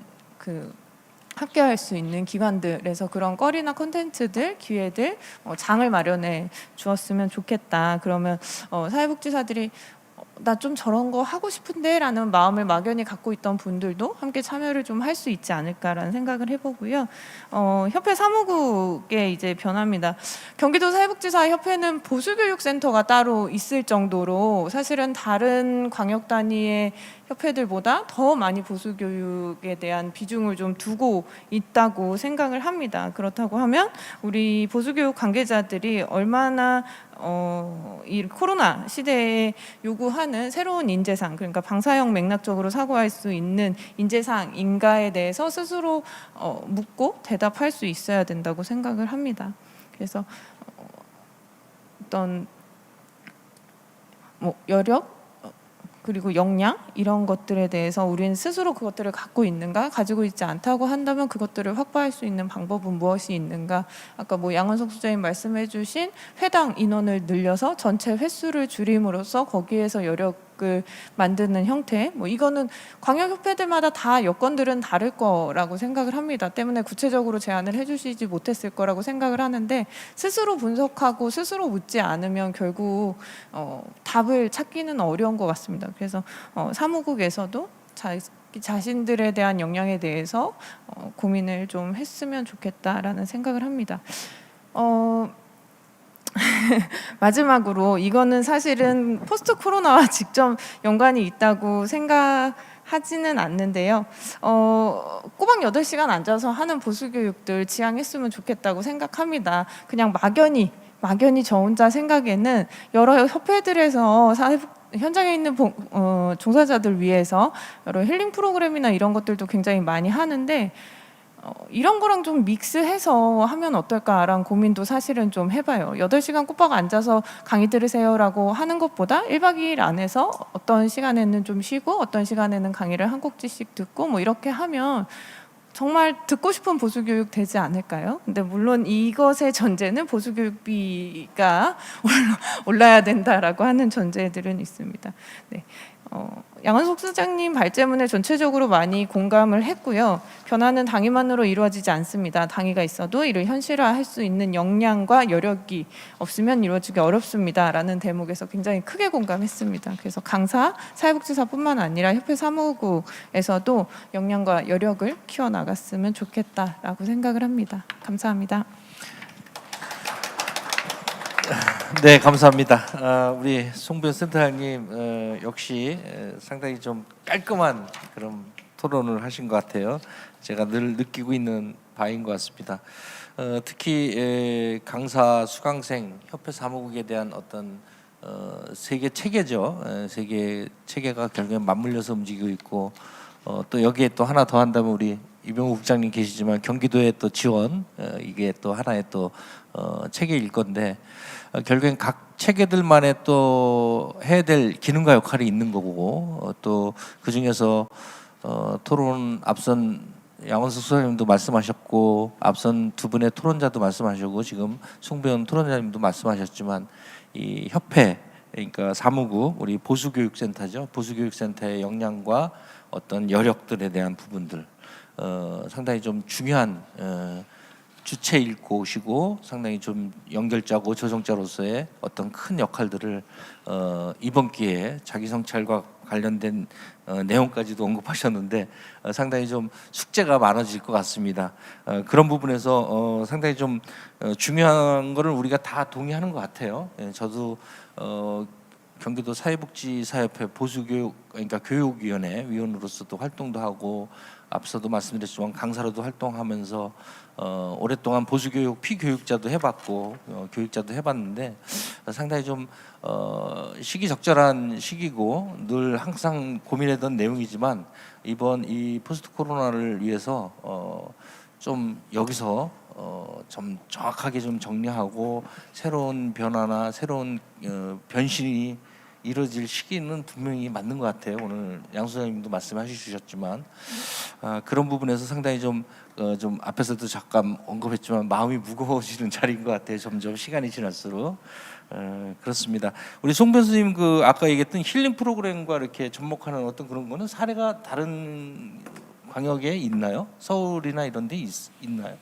함께할 수 있는 기관들에서 그런 거리나 콘텐츠들, 기회들 장을 마련해 주었으면 좋겠다. 그러면 사회복지사들이 나 좀 저런 거 하고 싶은데 라는 마음을 막연히 갖고 있던 분들도 함께 참여를 좀 할 수 있지 않을까라는 생각을 해보고요. 협회 사무국의 이제 변화입니다. 경기도 사회복지사 협회는 보수교육센터가 따로 있을 정도로 사실은 다른 광역 단위의 협회들보다 더 많이 보수교육에 대한 비중을 좀 두고 있다고 생각을 합니다. 그렇다고 하면 우리 보수교육 관계자들이 얼마나 이 코로나 시대에 요구하는 새로운 인재상, 그러니까 방사형 맥락적으로 사고할 수 있는 인재상인가에 대해서 스스로 묻고 대답할 수 있어야 된다고 생각을 합니다. 그래서 어떤 여력, 그리고 역량 이런 것들에 대해서 우리는 스스로 그것들을 갖고 있는가, 가지고 있지 않다고 한다면 그것들을 확보할 수 있는 방법은 무엇이 있는가. 아까 뭐 양원석 소장님 말씀해주신 회당 인원을 늘려서 전체 횟수를 줄임으로써 거기에서 여력을 만드는 형태, 뭐 이거는 광역협회들마다 다 여건들은 다를 거라고 생각을 합니다. 때문에 구체적으로 제안을 해주시지 못했을 거라고 생각을 하는데, 스스로 분석하고 스스로 묻지 않으면 결국 답을 찾기는 어려운 것 같습니다. 그래서 사무국에서도 자신들에 대한 역량에 대해서 고민을 좀 했으면 좋겠다라는 생각을 합니다. 마지막으로 이거는 사실은 포스트 코로나와 직접 연관이 있다고 생각하지는 않는데요. 꼬박 8시간 앉아서 하는 보수교육들 지향했으면 좋겠다고 생각합니다. 그냥 막연히 저 혼자 생각에는 여러 협회들에서 현장에 있는 종사자들 위해서 여러 힐링 프로그램이나 이런 것들도 굉장히 많이 하는데, 이런 거랑 좀 믹스해서 하면 어떨까라는 고민도 사실은 좀 해봐요. 8시간 꼬박 앉아서 강의 들으세요라고 하는 것보다 1박 2일 안에서 어떤 시간에는 좀 쉬고 어떤 시간에는 강의를 한 곡지씩 듣고 뭐 이렇게 하면 정말 듣고 싶은 보수교육 되지 않을까요? 근데 물론 이것의 전제는 보수교육비가 올라야 된다라고 하는 전제들은 있습니다. 네. 양원석 소장님 발제문에 전체적으로 많이 공감을 했고요. 변화는 당위만으로 이루어지지 않습니다. 당위가 있어도 이를 현실화할 수 있는 역량과 여력이 없으면 이루어지기 어렵습니다라는 대목에서 굉장히 크게 공감했습니다. 그래서 강사, 사회복지사뿐만 아니라 협회 사무국에서도 역량과 여력을 키워나갔으면 좋겠다라고 생각을 합니다. 감사합니다. 네, 감사합니다. 우리 송변 센터장님 역시 상당히 좀 깔끔한 그런 토론을 하신 것 같아요. 제가 늘 느끼고 있는 바인 것 같습니다. 특히 강사, 수강생, 협회 사무국에 대한 어떤 세계 체계죠. 세계 체계가 결국엔 맞물려서 움직이고 있고, 또 여기에 또 하나 더 한다면 우리 이병우 국장님 계시지만 경기도의 또 지원, 이게 또 하나의 또 체계일 건데, 결국엔 각 체계들만의 또 해야 될 기능과 역할이 있는 거고, 또 그 중에서 토론 앞선 양원석 소장님도 말씀하셨고, 앞선 두 분의 토론자도 말씀하셨고, 지금 송배원 토론자님도 말씀하셨지만, 이 협회, 그러니까 사무국, 우리 보수교육센터죠. 보수교육센터의 역량과 어떤 여력들에 대한 부분들, 상당히 좀 중요한 주체일 곳이고, 상당히 좀 연결자고 조정자로서의 어떤 큰 역할들을 이번 기회에 자기 성찰과 관련된 내용까지도 언급하셨는데, 상당히 좀 숙제가 많아질 것 같습니다. 그런 부분에서 상당히 좀 중요한 거를 우리가 다 동의하는 것 같아요. 저도 경기도 사회복지사협회 보수교육, 그러니까 교육위원회 위원으로서도 활동도 하고, 앞서도 말씀드렸지만 강사로도 활동하면서 오랫동안 보수교육 피교육자도 해봤고 교육자도 해봤는데, 상당히 좀 시기적절한 시기고 늘 항상 고민했던 내용이지만, 이번 이 포스트 코로나를 위해서 좀 여기서 좀 정확하게 좀 정리하고 새로운 변화나 새로운 변신이 이루어질 시기는 분명히 맞는 것 같아요. 오늘 양 소장님도 말씀하시 주셨지만, 그런 부분에서 상당히 좀 앞에서도 잠깐 언급했지만 마음이 무거워지는 자리인 것 같아요. 점점 시간이 지날수록. 그렇습니다. 우리 송 변수님 그 아까 얘기했던 힐링 프로그램과 이렇게 접목하는 어떤 그런 거는 사례가 다른 광역에 있나요? 서울이나 이런 데 있나요?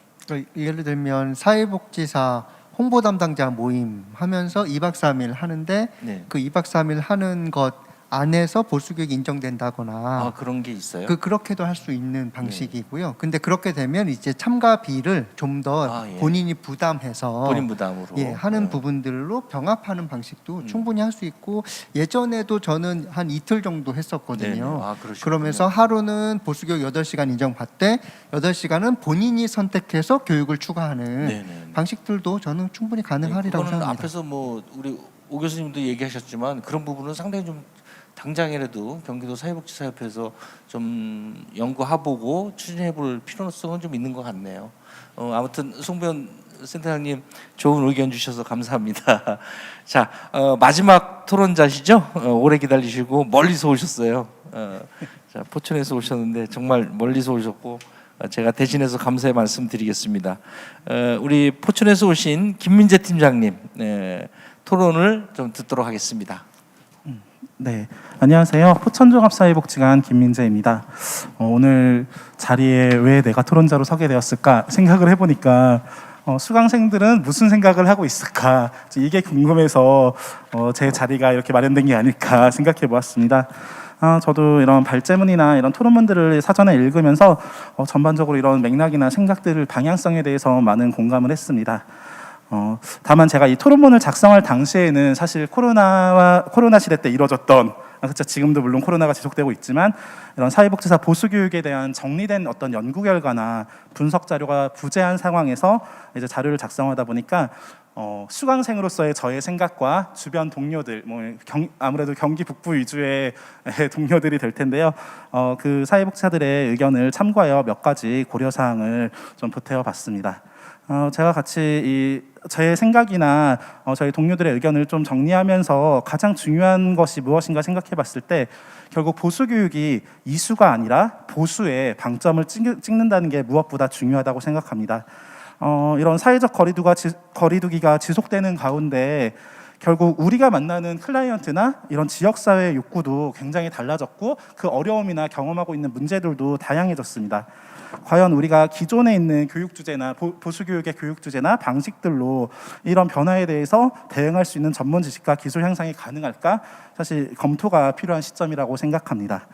예를 들면 사회복지사 홍보 담당자 모임 하면서 2박 3일 하는데, 네. 그 2박 3일 하는 것 안에서 보수교육이 인정된다거나 그런 게 있어요? 그렇게도 할 수 있는 방식이고요. 근데 그렇게 되면 이제 참가비를 좀 더 예. 본인이 부담해서 본인 부담으로 하는 부분들로 병합하는 방식도 충분히 할 수 있고, 예전에도 저는 한 이틀 정도 했었거든요. 그러시군요. 그러면서 하루는 보수교육 8시간 인정받되 8시간은 본인이 선택해서 교육을 추가하는 네네. 방식들도 저는 충분히 가능하리라고 그거는 생각합니다. 앞에서 뭐 우리 오 교수님도 얘기하셨지만 그런 부분은 상당히 좀 당장이라도 경기도 사회복지사협회에서 좀 연구해보고 추진해볼 필요성은 좀 있는 것 같네요. 아무튼 송변 센터장님 좋은 의견 주셔서 감사합니다. 자, 마지막 토론자시죠? 오래 기다리시고 멀리서 오셨어요. 자, 포천에서 오셨는데 정말 멀리서 오셨고 제가 대신해서 감사의 말씀드리겠습니다. 우리 포천에서 오신 김민재 팀장님 토론을 좀 듣도록 하겠습니다. 네, 안녕하세요. 포천종합사회복지관 김민재입니다. 오늘 자리에 왜 내가 토론자로 서게 되었을까 생각을 해보니까 수강생들은 무슨 생각을 하고 있을까 이게 궁금해서 제 자리가 이렇게 마련된 게 아닐까 생각해 보았습니다. 저도 이런 발제문이나 이런 토론문들을 사전에 읽으면서 전반적으로 이런 맥락이나 생각들을 방향성에 대해서 많은 공감을 했습니다. 다만 제가 이 토론문을 작성할 당시에는 사실 코로나 시대 때 이뤄졌던 그렇죠. 지금도 물론 코로나가 지속되고 있지만 이런 사회복지사 보수교육에 대한 정리된 어떤 연구 결과나 분석 자료가 부재한 상황에서 이제 자료를 작성하다 보니까 수강생으로서의 저의 생각과 주변 동료들, 아무래도 경기 북부 위주의 동료들이 될 텐데요. 그 사회복지사들의 의견을 참고하여 몇 가지 고려 사항을 좀 보태어 봤습니다. 제가 같이 제 생각이나 저희 동료들의 의견을 좀 정리하면서 가장 중요한 것이 무엇인가 생각해 봤을 때 결국 보수교육이 이수가 아니라 보수에 방점을 찍는다는 게 무엇보다 중요하다고 생각합니다. 이런 사회적 거리두기가 지속되는 가운데 결국 우리가 만나는 클라이언트나 이런 지역사회의 욕구도 굉장히 달라졌고 그 어려움이나 경험하고 있는 문제들도 다양해졌습니다. 과연 우리가 기존에 있는 교육 주제나 보수교육의 교육 주제나 방식들로 이런 변화에 대해서 대응할 수 있는 전문 지식과 기술 향상이 가능할까? 사실 검토가 필요한 시점이라고 생각합니다.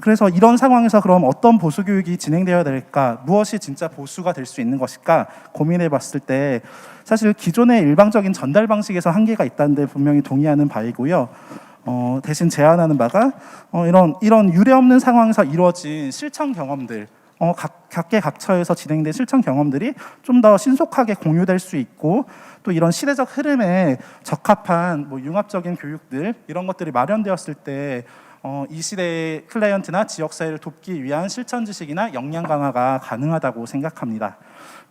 그래서 이런 상황에서 그럼 어떤 보수교육이 진행되어야 될까? 무엇이 진짜 보수가 될 수 있는 것일까? 고민해 봤을 때 사실 기존의 일방적인 전달 방식에서 한계가 있다는 데 분명히 동의하는 바이고요. 대신 제안하는 바가 이런 유례없는 상황에서 이루어진 실천 경험들, 각계각처에서 진행된 실천 경험들이 좀 더 신속하게 공유될 수 있고 또 이런 시대적 흐름에 적합한 융합적인 교육들 이런 것들이 마련되었을 때 이 시대의 클라이언트나 지역사회를 돕기 위한 실천 지식이나 역량 강화가 가능하다고 생각합니다.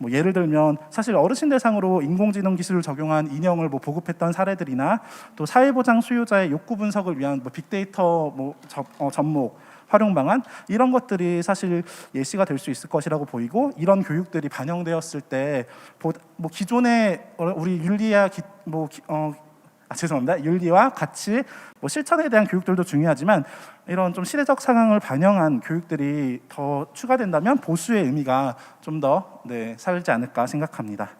예를 들면 사실 어르신 대상으로 인공지능 기술을 적용한 인형을 보급했던 사례들이나 또 사회보장 수요자의 욕구 분석을 위한 빅데이터 접목 활용 방안 이런 것들이 사실 예시가 될 수 있을 것이라고 보이고 이런 교육들이 반영되었을 때 기존의 우리 윤리와 가치 실천에 대한 교육들도 중요하지만 이런 좀 시대적 상황을 반영한 교육들이 더 추가된다면 보수의 의미가 좀 더 살지 않을까 생각합니다.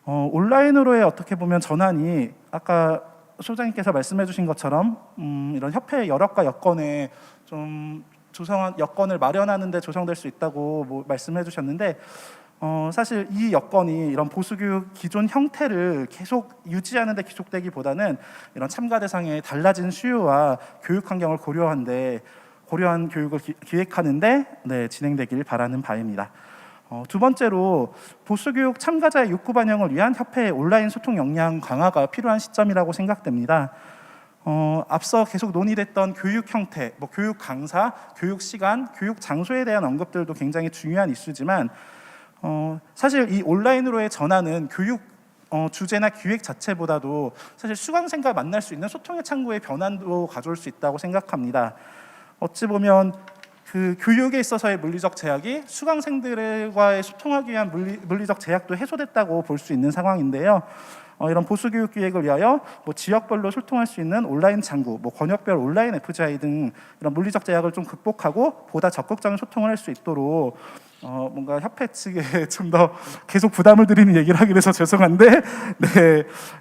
온라인으로의 어떻게 보면 전환이 아까 소장님께서 말씀해 주신 것처럼 이런 협회의 여력과 여건에 좀 조성한 여건을 마련하는 데 조성될 수 있다고 말씀해 주셨는데 사실 이 여건이 이런 보수교육 기존 형태를 계속 유지하는 데 기속되기보다는 이런 참가 대상의 달라진 수요와 교육 환경을 고려한 교육을 기획하는데 진행되길 바라는 바입니다. 두 번째로 보수교육 참가자의 욕구 반영을 위한 협회의 온라인 소통 역량 강화가 필요한 시점이라고 생각됩니다. 앞서 계속 논의됐던 교육 형태, 교육 강사, 교육 시간, 교육 장소에 대한 언급들도 굉장히 중요한 이슈지만 사실 이 온라인으로의 전환은 교육 주제나 기획 자체보다도 사실 수강생과 만날 수 있는 소통의 창구의 변환도 가져올 수 있다고 생각합니다. 어찌 보면 그 교육에 있어서의 물리적 제약이 수강생들과의 소통하기 위한 물리적 제약도 해소됐다고 볼 수 있는 상황인데요. 이런 보수교육 기획을 위하여 지역별로 소통할 수 있는 온라인 창구, 권역별 온라인 FGI 등 이런 물리적 제약을 좀 극복하고 보다 적극적인 소통을 할 수 있도록 뭔가 협회 측에 좀 더 계속 부담을 드리는 얘기를 하게 돼서 죄송한데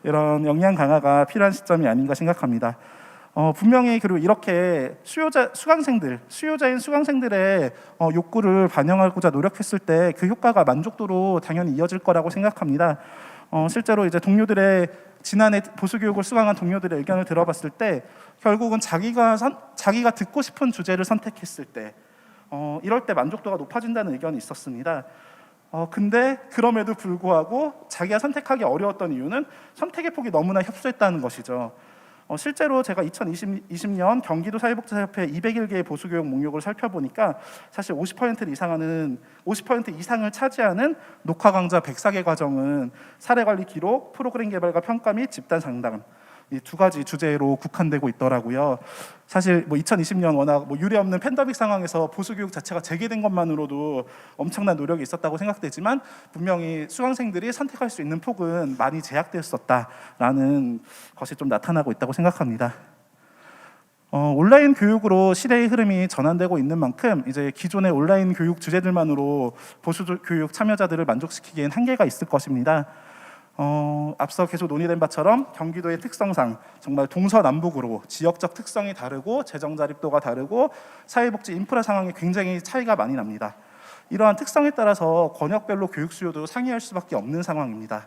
이런 역량 강화가 필요한 시점이 아닌가 생각합니다. 분명히 그리고 이렇게 수요자인 수강생들의 욕구를 반영하고자 노력했을 때 그 효과가 만족도로 당연히 이어질 거라고 생각합니다. 실제로 이제 동료들의 지난해 보수교육을 수강한 동료들의 의견을 들어봤을 때 결국은 자기가 듣고 싶은 주제를 선택했을 때 이럴 때 만족도가 높아진다는 의견이 있었습니다. 근데 그럼에도 불구하고 자기가 선택하기 어려웠던 이유는 선택의 폭이 너무나 협소했다는 것이죠. 실제로 제가 2020년 경기도 사회복지사협회 201개의 보수교육 목록을 살펴보니까 사실 50% 이상을 차지하는 녹화 강좌 104개 과정은 사례 관리 기록, 프로그램 개발과 평가 및 집단 상담 이 두 가지 주제로 국한되고 있더라고요. 사실 뭐 2020년 워낙 뭐 유례 없는 팬데믹 상황에서 보수교육 자체가 재개된 것만으로도 엄청난 노력이 있었다고 생각되지만 분명히 수강생들이 선택할 수 있는 폭은 많이 제약되었었다라는 것이 좀 나타나고 있다고 생각합니다. 온라인 교육으로 시대의 흐름이 전환되고 있는 만큼 이제 기존의 온라인 교육 주제들만으로 보수 교육 참여자들을 만족시키기엔 한계가 있을 것입니다. 앞서 계속 논의된 바처럼 경기도의 특성상 정말 동서남북으로 지역적 특성이 다르고 재정 자립도가 다르고 사회복지 인프라 상황이 굉장히 차이가 많이 납니다. 이러한 특성에 따라서 권역별로 교육 수요도 상이할 수밖에 없는 상황입니다.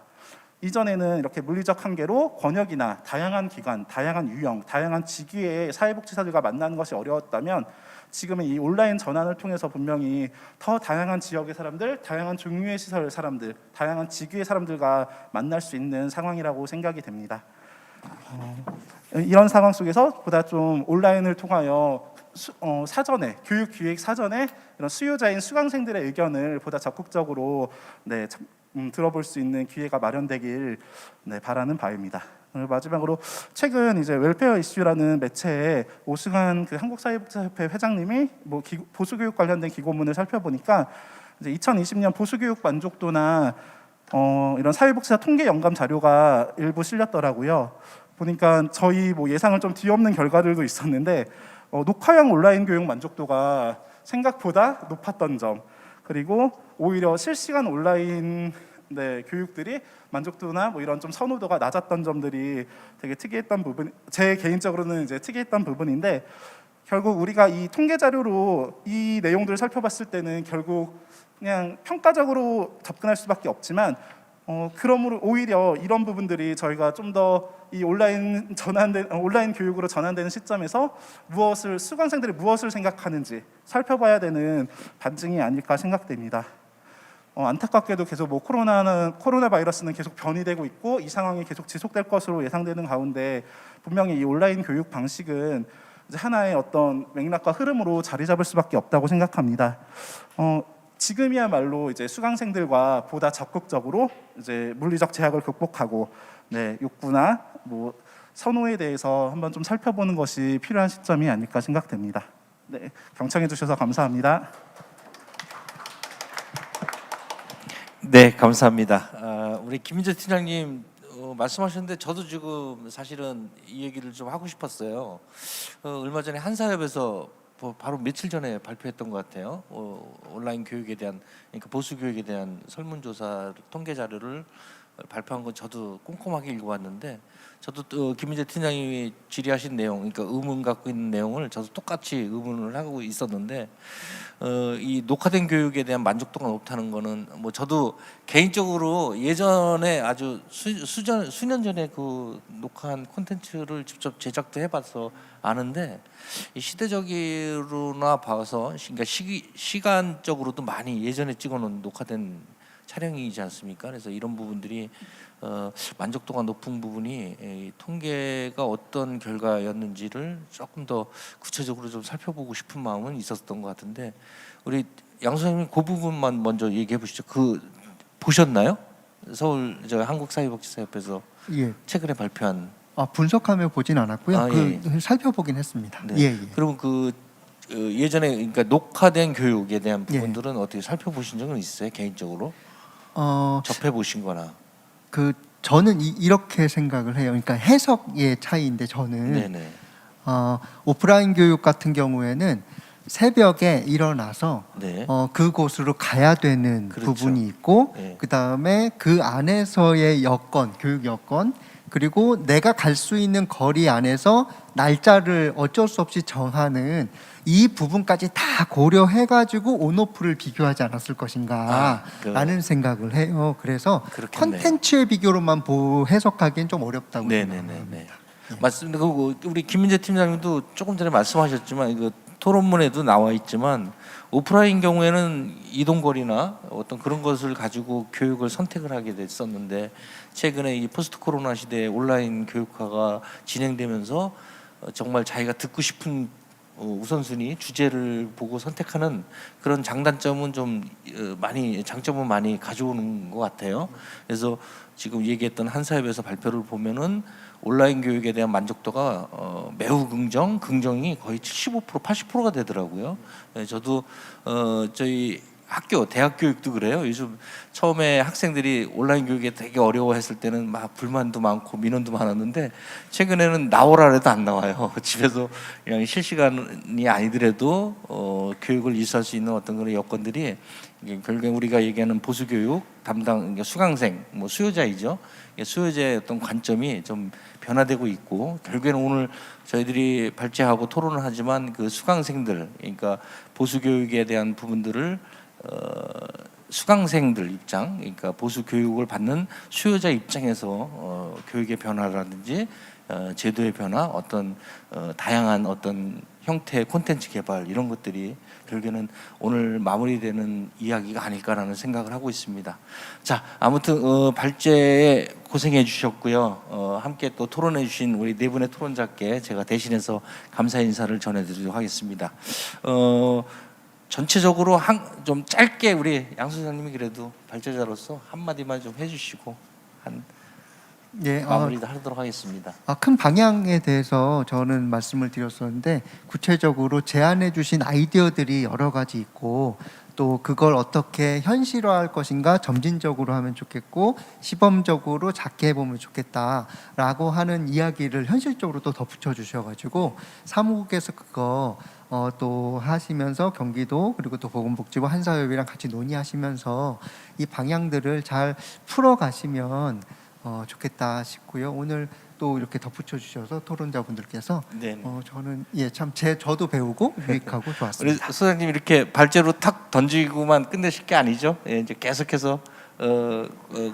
이전에는 이렇게 물리적 한계로 권역이나 다양한 기관, 다양한 유형, 다양한 직위의 사회복지사들과 만나는 것이 어려웠다면 지금은 이 온라인 전환을 통해서 분명히 더 다양한 지역의 사람들, 다양한 종류의 시설 사람들, 다양한 직위의 사람들과 만날 수 있는 상황이라고 생각이 됩니다. 이런 상황 속에서 보다 좀 온라인을 통하여 사전에 교육 기획 사전에 이런 수요자인 수강생들의 의견을 보다 적극적으로 들어볼 수 있는 기회가 마련되길 바라는 바입니다. 마지막으로 최근 이제 웰페어 이슈라는 매체에 오승환 그 한국사회복지사협회 회장님이 뭐 보수교육 관련된 기고문을 살펴보니까 이제 2020년 보수교육 만족도나 이런 사회복지사 통계 영감 자료가 일부 실렸더라고요. 보니까 저희 뭐 예상을 좀 뒤엎는 결과들도 있었는데 녹화형 온라인 교육 만족도가 생각보다 높았던 점, 그리고 오히려 실시간 온라인 교육들이 만족도나 뭐 이런 좀 선호도가 낮았던 점들이 되게 특이했던 부분, 제 개인적으로는 이제 특이했던 부분인데 결국 우리가 이 통계 자료로 이 내용들을 살펴봤을 때는 결국 그냥 평가적으로 접근할 수밖에 없지만 그러므로 오히려 이런 부분들이 저희가 좀 더 이 온라인 교육으로 전환되는 시점에서 수강생들이 무엇을 생각하는지 살펴봐야 되는 반증이 아닐까 생각됩니다. 안타깝게도 계속 뭐 코로나 바이러스는 계속 변이되고 있고 이 상황이 계속 지속될 것으로 예상되는 가운데 분명히 이 온라인 교육 방식은 이제 하나의 어떤 맥락과 흐름으로 자리 잡을 수밖에 없다고 생각합니다. 지금이야말로 이제 수강생들과 보다 적극적으로 이제 물리적 제약을 극복하고 욕구나 뭐 선호에 대해서 한번 좀 살펴보는 것이 필요한 시점이 아닐까 생각됩니다. 경청해 주셔서 감사합니다. 네, 감사합니다. 우리 김민재 팀장님 말씀하셨는데 저도 지금 사실은 이 얘기를 좀 하고 싶었어요. 얼마 전에 한사협에서 바로 며칠 전에 발표했던 것 같아요. 온라인 교육에 대한, 그러니까 보수 교육에 대한 설문조사 통계 자료를 발표한 건 저도 꼼꼼하게 읽어봤는데, 저도 김민재 팀장님이 질의하신 내용, 그러니까 의문 갖고 있는 내용을 저도 똑같이 의문을 하고 있었는데, 이 녹화된 교육에 대한 만족도가 높다는 거는 뭐 저도 개인적으로 예전에 아주 수년 전에 그 녹화한 콘텐츠를 직접 제작도 해봐서 아는데, 이 시대적으로나 봐서 그러니까 시간적으로도 많이 예전에 찍어놓은 녹화된 촬영이지 않습니까? 그래서 이런 부분들이 만족도가 높은 부분이 이 통계가 어떤 결과였는지를 조금 더 구체적으로 좀 살펴보고 싶은 마음은 있었던 것 같은데, 우리 양 선생님 그 부분만 먼저 얘기해 보시죠. 보셨나요? 서울 한국사회복지사협회에서 최근에 발표한. 분석하며 보진 않았고요. 예. 살펴보긴 했습니다. 네. 그럼 예전에 그러니까 녹화된 교육에 대한 부분들은 어떻게 살펴보신 적은 있어요? 개인적으로 접해 보신거나. 저는 이렇게 생각을 해요. 그러니까 해석의 차이인데 저는 오프라인 교육 같은 경우에는 새벽에 일어나서 그곳으로 가야 되는 부분이 있고 그 다음에 그 안에서의 여건, 교육 여건, 그리고 내가 갈 수 있는 거리 안에서 날짜를 어쩔 수 없이 정하는 이 부분까지 다 고려해가지고 온오프를 비교하지 않았을 것인가 라는 생각을 해요. 그래서 컨텐츠의 비교로만 해석하기엔 좀 어렵다고 생각합니다. 맞습니다. 그리고 우리 김민재 팀장님도 조금 전에 말씀하셨지만 이거 토론문에도 나와 있지만 오프라인 경우에는 이동거리나 어떤 그런 것을 가지고 교육을 선택을 하게 됐었는데 최근에 이 포스트 코로나 시대에 온라인 교육화가 진행되면서 정말 자기가 듣고 싶은 우선순위 주제를 보고 선택하는 그런 장단점은 좀 많이 장점은 많이 가져오는 것 같아요. 그래서 지금 얘기했던 한사협에서 발표를 보면은 온라인 교육에 대한 만족도가 매우 긍정이 거의 75% 80%가 되더라고요. 저도 저희 학교 대학 교육도 그래요. 요즘 처음에 학생들이 온라인 교육에 되게 어려워했을 때는 막 불만도 많고 민원도 많았는데 최근에는 나오라 해도 안 나와요. 집에서 그냥 실시간이 아니더라도 교육을 이수할 수 있는 어떤 그런 여건들이 결국에 우리가 얘기하는 보수 교육 담당 그러니까 수강생 뭐 수요자이죠. 수요자의 어떤 관점이 좀 변화되고 있고 결국에는 오늘 저희들이 발제하고 토론을 하지만 그 수강생들 그러니까 보수 교육에 대한 부분들을 수강생들 입장, 그러니까 보수 교육을 받는 수요자 입장에서 교육의 변화라든지 제도의 변화, 어떤 다양한 어떤 형태의 콘텐츠 개발 이런 것들이 결국에는 오늘 마무리되는 이야기가 아닐까라는 생각을 하고 있습니다. 자, 아무튼 발제에 고생해 주셨고요. 함께 또 토론해 주신 우리 네 분의 토론자께 제가 대신해서 감사 인사를 전해드리도록 하겠습니다. 전체적으로 좀 짧게 우리 양 소장님이 그래도 발제자로서 한마디만 좀 해주시고 마무리도 하도록 하겠습니다. 큰 방향에 대해서 저는 말씀을 드렸었는데 구체적으로 제안해 주신 아이디어들이 여러 가지 있고 또 그걸 어떻게 현실화할 것인가 점진적으로 하면 좋겠고 시범적으로 작게 해보면 좋겠다라고 하는 이야기를 현실적으로 또 덧붙여 주셔가지고 사무국에서 그거 또 하시면서 경기도 그리고 또 보건복지부 한사협이랑 같이 논의하시면서 이 방향들을 잘 풀어가시면 좋겠다 싶고요. 오늘 또 이렇게 덧붙여 주셔서 토론자분들께서 저는 저도 배우고 유익하고 좋았습니다. 우리 소장님 이렇게 발제로 탁 던지고만 끝내실 게 아니죠? 이제 계속해서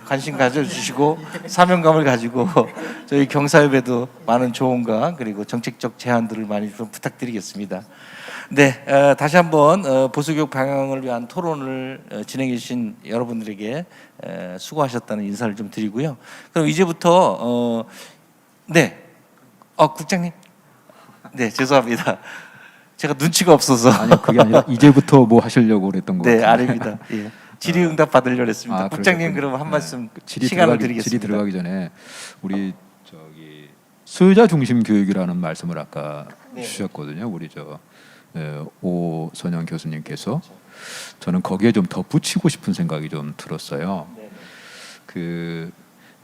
관심 가져주시고 사명감을 가지고 저희 경사협에도 많은 조언과 그리고 정책적 제안들을 많이 좀 부탁드리겠습니다. 네, 다시 한번 보수교육 방향을 위한 토론을 진행해 주신 여러분들에게 수고하셨다는 인사를 좀 드리고요. 그럼 이제부터 국장님, 네 죄송합니다. 제가 눈치가 없어서 아니 그게 아니라 이제부터 뭐 하시려고 그랬던 거예요. 네, 아닙니다. 예. 질의응답 받으려고 했습니다. 국장님 그러면 한 말씀 시간을 드리겠습니다. 질의 들어가기 전에 우리 저기 수요자 중심 교육이라는 말씀을 아까 주셨거든요. 우리 오선영 교수님께서 저는 거기에 좀 덧붙이고 싶은 생각이 좀 들었어요.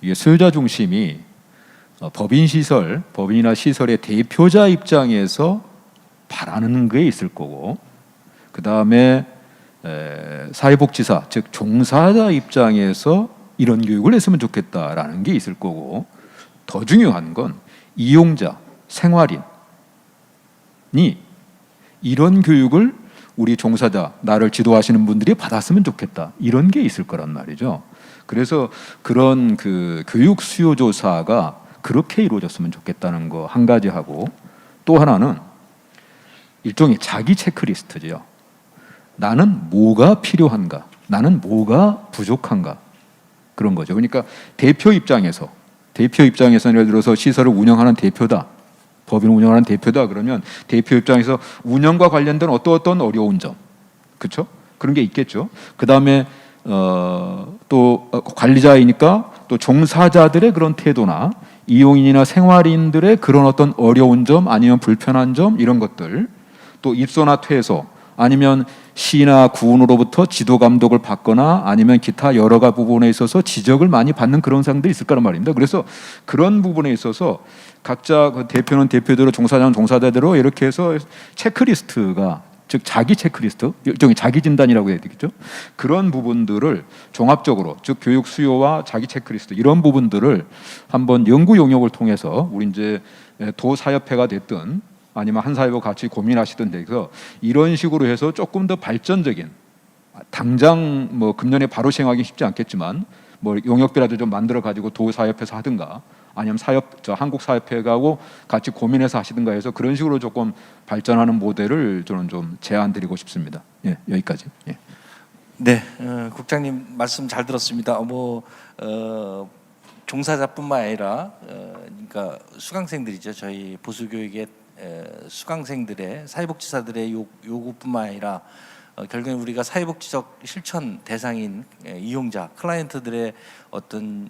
이게 수요자 중심이 법인이나 시설의 대표자 입장에서 바라는 게 있을 거고, 그 다음에 사회복지사 즉 종사자 입장에서 이런 교육을 했으면 좋겠다라는 게 있을 거고, 더 중요한 건 이용자, 생활인이 이런 교육을 우리 종사자, 나를 지도하시는 분들이 받았으면 좋겠다 이런 게 있을 거란 말이죠. 그래서 그런 그 교육 수요 조사가 그렇게 이루어졌으면 좋겠다는 거 한 가지 하고, 또 하나는 일종의 자기 체크리스트죠. 나는 뭐가 필요한가, 나는 뭐가 부족한가, 그런 거죠. 그러니까 대표 입장에서 예를 들어서 시설을 운영하는 대표다, 법인을 운영하는 대표다 그러면 대표 입장에서 운영과 관련된 어떤 어려운 점, 그렇죠? 그런 게 있겠죠. 그 다음에 또 관리자이니까 또 종사자들의 그런 태도나 이용인이나 생활인들의 그런 어떤 어려운 점 아니면 불편한 점 이런 것들, 또 입소나 퇴소 아니면 시나 구으로부터 지도 감독을 받거나 아니면 기타 여러 가지 부분에 있어서 지적을 많이 받는 그런 상황들이 있을 거란 말입니다. 그래서 그런 부분에 있어서 각자 그 대표는 대표대로 종사자는 종사자대로 이렇게 해서 체크리스트가, 즉 자기 체크리스트, 일종의 자기 진단이라고 해야 되겠죠. 그런 부분들을 종합적으로, 즉 교육 수요와 자기 체크리스트 이런 부분들을 한번 연구 용역을 통해서 우리 이제 도사협회가 됐든 아니면 한사회와 같이 고민하시던 데서 이런 식으로 해서 조금 더 발전적인, 당장 뭐 금년에 바로 시행하기 쉽지 않겠지만 뭐 용역비라도 좀 만들어 가지고 도사협회에서 하든가 아니면 한국사협회하고 같이 고민해서 하시든가 해서 그런 식으로 조금 발전하는 모델을 저는 좀 제안드리고 싶습니다. 예, 여기까지. 예. 네, 국장님 말씀 잘 들었습니다. 종사자뿐만 아니라 그러니까 수강생들이죠. 저희 보수교육의 수강생들의 사회복지사들의 요구뿐만 아니라 결국엔 우리가 사회복지적 실천 대상인 이용자, 클라이언트들의 어떤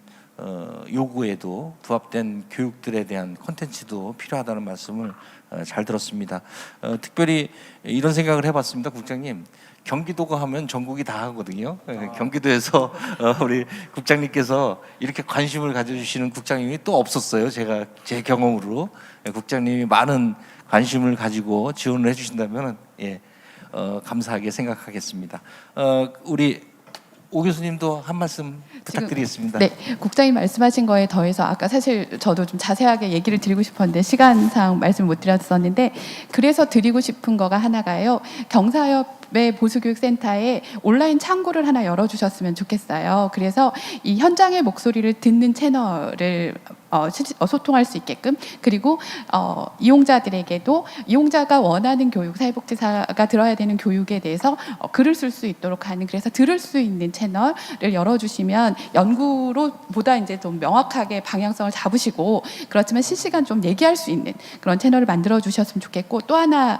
요구에도 부합된 교육들에 대한 콘텐츠도 필요하다는 말씀을 잘 들었습니다. 특별히 이런 생각을 해봤습니다, 국장님. 경기도가 하면 전국이 다 하거든요. 경기도에서 우리 국장님께서 이렇게 관심을 가져주시는 국장님이 또 없었어요. 제 경험으로 국장님이 많은 관심을 가지고 지원을 해주신다면 감사하게 생각하겠습니다. 우리 오 교수님도 한 말씀 부탁드리겠습니다. 네, 국장님 말씀하신 거에 더해서 아까 사실 저도 좀 자세하게 얘기를 드리고 싶었는데 시간상 말씀 못 드렸었는데 그래서 드리고 싶은 거가 하나가요. 경사협의 보수교육센터에 온라인 창구를 하나 열어주셨으면 좋겠어요. 그래서 이 현장의 목소리를 듣는 채널을 소통할 수 있게끔 그리고 이용자들에게도 이용자가 원하는 교육, 사회복지사가 들어야 되는 교육에 대해서 글을 쓸 수 있도록 하는 그래서 들을 수 있는 채널을 열어주시면 연구로 보다 이제 좀 명확하게 방향성을 잡으시고 그렇지만 실시간 좀 얘기할 수 있는 그런 채널을 만들어 주셨으면 좋겠고 또 하나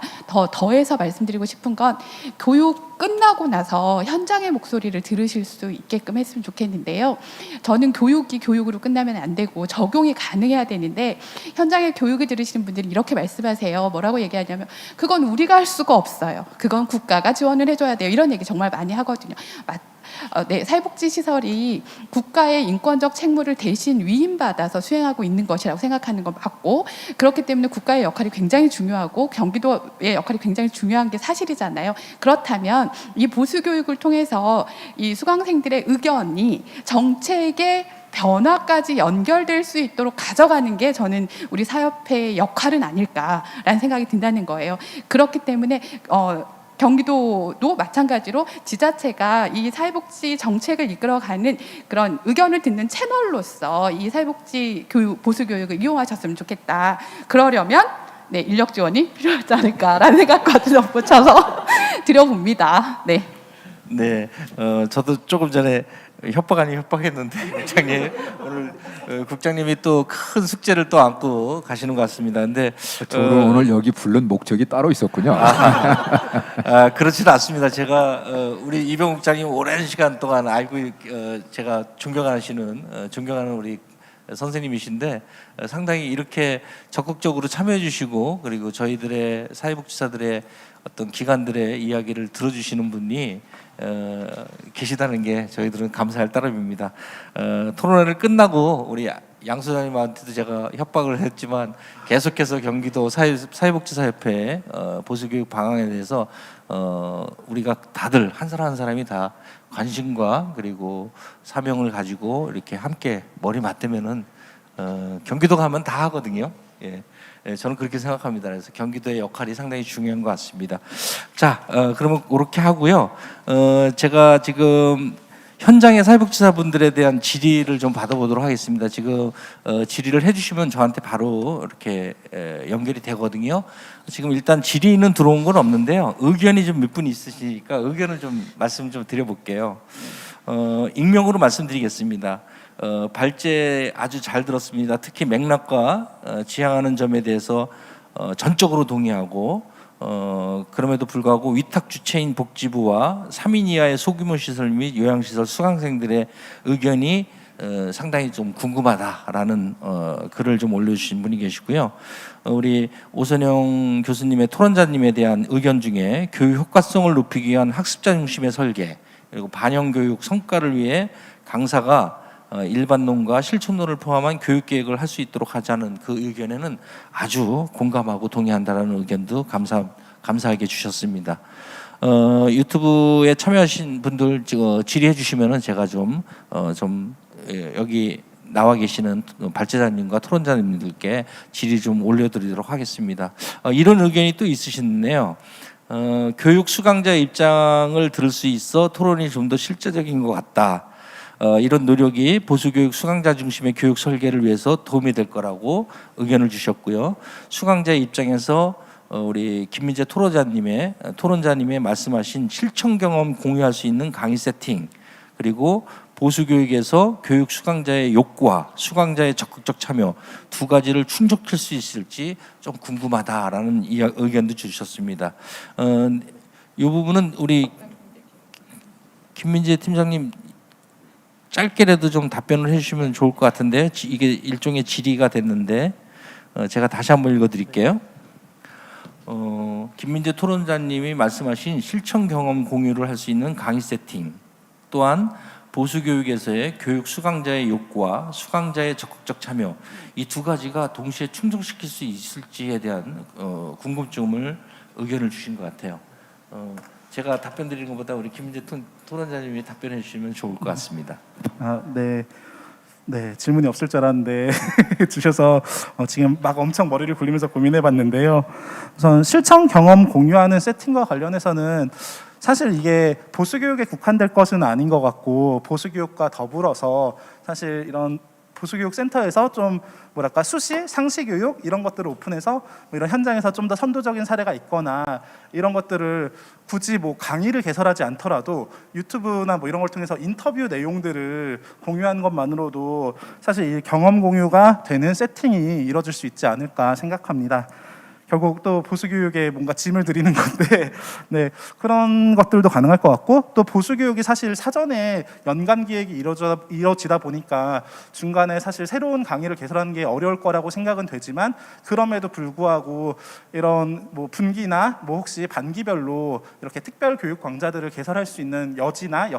더해서 말씀드리고 싶은 건 교육 끝나고 나서 현장의 목소리를 들으실 수 있게끔 했으면 좋겠는데요. 저는 교육이 교육으로 끝나면 안 되고 적용이 가능해야 되는데 현장의 교육을 들으시는 분들이 이렇게 말씀하세요. 뭐라고 얘기하냐면 그건 우리가 할 수가 없어요. 그건 국가가 지원을 해줘야 돼요. 이런 얘기 정말 많이 하거든요. 네, 사회복지시설이 국가의 인권적 책무를 대신 위임받아서 수행하고 있는 것이라고 생각하는 건 맞고 그렇기 때문에 국가의 역할이 굉장히 중요하고 경기도의 역할이 굉장히 중요한 게 사실이잖아요. 그렇다면 이 보수교육을 통해서 이 수강생들의 의견이 정책의 변화까지 연결될 수 있도록 가져가는 게 저는 우리 사협회의 역할은 아닐까라는 생각이 든다는 거예요. 그렇기 때문에 경기도도 마찬가지로 지자체가 이 사회복지 정책을 이끌어가는 그런 의견을 듣는 채널로서 이 사회복지 교육, 보수교육을 이용하셨으면 좋겠다. 그러려면 네, 인력 지원이 필요하지 않을까라는 생각까지 덧붙여서 드려봅니다. 네. 네, 저도 조금 전에 협박 아닌 협박했는데 국장님 오늘 국장님이 또 큰 숙제를 또 안고 가시는 것 같습니다. 근데 저를 오늘 여기 부른 목적이 따로 있었군요. 그렇지는 않습니다. 제가 우리 이병욱 국장님 오랜 시간 동안 알고 제가 존경하는 우리 선생님이신데 상당히 이렇게 적극적으로 참여해 주시고 그리고 저희들의 사회복지사들의 어떤 기관들의 이야기를 들어주시는 분이 계시다는 게 저희들은 감사할 따름입니다. 토론회를 끝나고 우리 양 소장님한테도 제가 협박을 했지만 계속해서 경기도 사회복지사협회 보수교육 방향에 대해서 우리가 다들 한 사람 한 사람이 다 관심과 그리고 사명을 가지고 이렇게 함께 머리 맞대면은 경기도가 하면 다 하거든요. 예. 저는 그렇게 생각합니다. 그래서 경기도의 역할이 상당히 중요한 것 같습니다. 자, 그러면 그렇게 하고요. 제가 지금 현장의 사회복지사분들에 대한 질의를 좀 받아보도록 하겠습니다. 지금 질의를 해주시면 저한테 바로 이렇게 연결이 되거든요. 지금 일단 질의는 들어온 건 없는데요. 의견이 좀 몇 분 있으시니까 의견을 좀 말씀 좀 드려볼게요. 익명으로 말씀드리겠습니다. 발제 아주 잘 들었습니다. 특히 맥락과 지향하는 점에 대해서 전적으로 동의하고 그럼에도 불구하고 위탁 주체인 복지부와 3인 이하의 소규모 시설 및 요양시설 수강생들의 의견이 상당히 좀 궁금하다라는 글을 좀 올려주신 분이 계시고요. 우리 오선영 교수님의 토론자님에 대한 의견 중에 교육 효과성을 높이기 위한 학습자 중심의 설계 그리고 반영교육 성과를 위해 강사가 일반론과 실천론을 포함한 교육계획을 할 수 있도록 하자는 그 의견에는 아주 공감하고 동의한다는 의견도 감사하게 주셨습니다. 유튜브에 참여하신 분들 질의해 주시면은 제가 좀 여기 나와 계시는 발제자님과 토론자님들께 질의 좀 올려드리도록 하겠습니다. 이런 의견이 또 있으시네요. 교육 수강자의 입장을 들을 수 있어 토론이 좀 더 실제적인 것 같다. 이런 노력이 보수교육 수강자 중심의 교육 설계를 위해서 도움이 될 거라고 의견을 주셨고요. 수강자의 입장에서 우리 김민재 토론자님의 말씀하신 실천 경험 공유할 수 있는 강의 세팅, 그리고 보수교육에서 교육 수강자의 욕구와 수강자의 적극적 참여 두 가지를 충족할 수 있을지 좀 궁금하다라는 의견도 주셨습니다. 이 부분은 우리 김민재 팀장님 짧게라도 좀 답변을 해주시면 좋을 것 같은데, 이게 일종의 질의가 됐는데 제가 다시 한번 읽어드릴게요. 김민재 토론자님이 말씀하신 실천 경험 공유를 할 수 있는 강의 세팅, 또한 보수교육에서의 교육 수강자의 욕구와 수강자의 적극적 참여, 이 두 가지가 동시에 충족시킬 수 있을지에 대한 궁금증을 의견을 주신 것 같아요. 제가 답변 드리는 것보다 우리 김민재 토론자님이 답변해 주시면 좋을 것 같습니다. 네, 질문이 없을 줄 알았는데 주셔서 지금 막 엄청 머리를 굴리면서 고민해봤는데요. 우선 실천 경험 공유하는 세팅과 관련해서는 사실 이게 보수교육에 국한될 것은 아닌 것 같고, 보수교육과 더불어서 사실 이런 보수교육 센터에서 좀 뭐랄까 수시, 상시 교육 이런 것들을 오픈해서 뭐 이런 현장에서 좀 더 선도적인 사례가 있거나 이런 것들을 굳이 뭐 강의를 개설하지 않더라도 유튜브나 뭐 이런 걸 통해서 인터뷰 내용들을 공유하는 것만으로도 사실 이 경험 공유가 되는 세팅이 이루어질 수 있지 않을까 생각합니다. 결국 또 보수교육에 뭔가 짐을 드리는 건데 네, 그런 것들도 가능할 것 같고, 또 보수교육이 사실 사전에 연간 기획이 이루어지다 보니까 중간에 사실 새로운 강의를 개설하는 게 어려울 거라고 생각은 되지만, 그럼에도 불구하고 이런 뭐 분기나 뭐 혹시 반기별로 이렇게 특별 교육 강좌들을 개설할 수 있는 여지나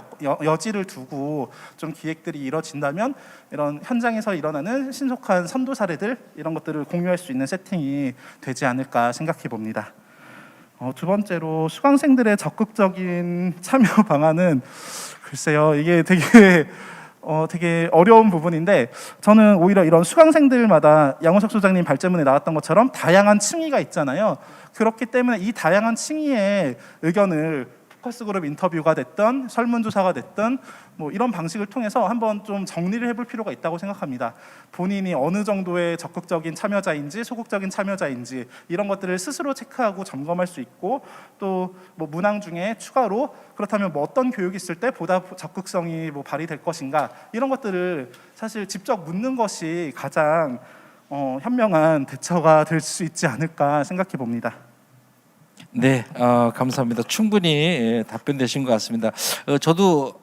여지를 두고 좀 기획들이 이루어진다면 이런 현장에서 일어나는 신속한 선도 사례들 이런 것들을 공유할 수 있는 세팅이 되지 않을까 생각해 봅니다. 두 번째로 수강생들의 적극적인 참여 방안은 글쎄요, 이게 되게 어려운 부분인데, 저는 오히려 이런 수강생들마다 양원석 소장님 발제문에 나왔던 것처럼 다양한 층위가 있잖아요. 그렇기 때문에 이 다양한 층위의 의견을 포커스그룹 인터뷰가 됐든 설문조사가 됐든 뭐 이런 방식을 통해서 한번 좀 정리를 해볼 필요가 있다고 생각합니다. 본인이 어느 정도의 적극적인 참여자인지 소극적인 참여자인지 이런 것들을 스스로 체크하고 점검할 수 있고, 또 뭐 문항 중에 추가로 그렇다면 뭐 어떤 교육이 있을 때 보다 적극성이 뭐 발휘될 것인가, 이런 것들을 사실 직접 묻는 것이 가장 현명한 대처가 될 수 있지 않을까 생각해 봅니다. 네, 감사합니다. 충분히 답변되신 것 같습니다. 저도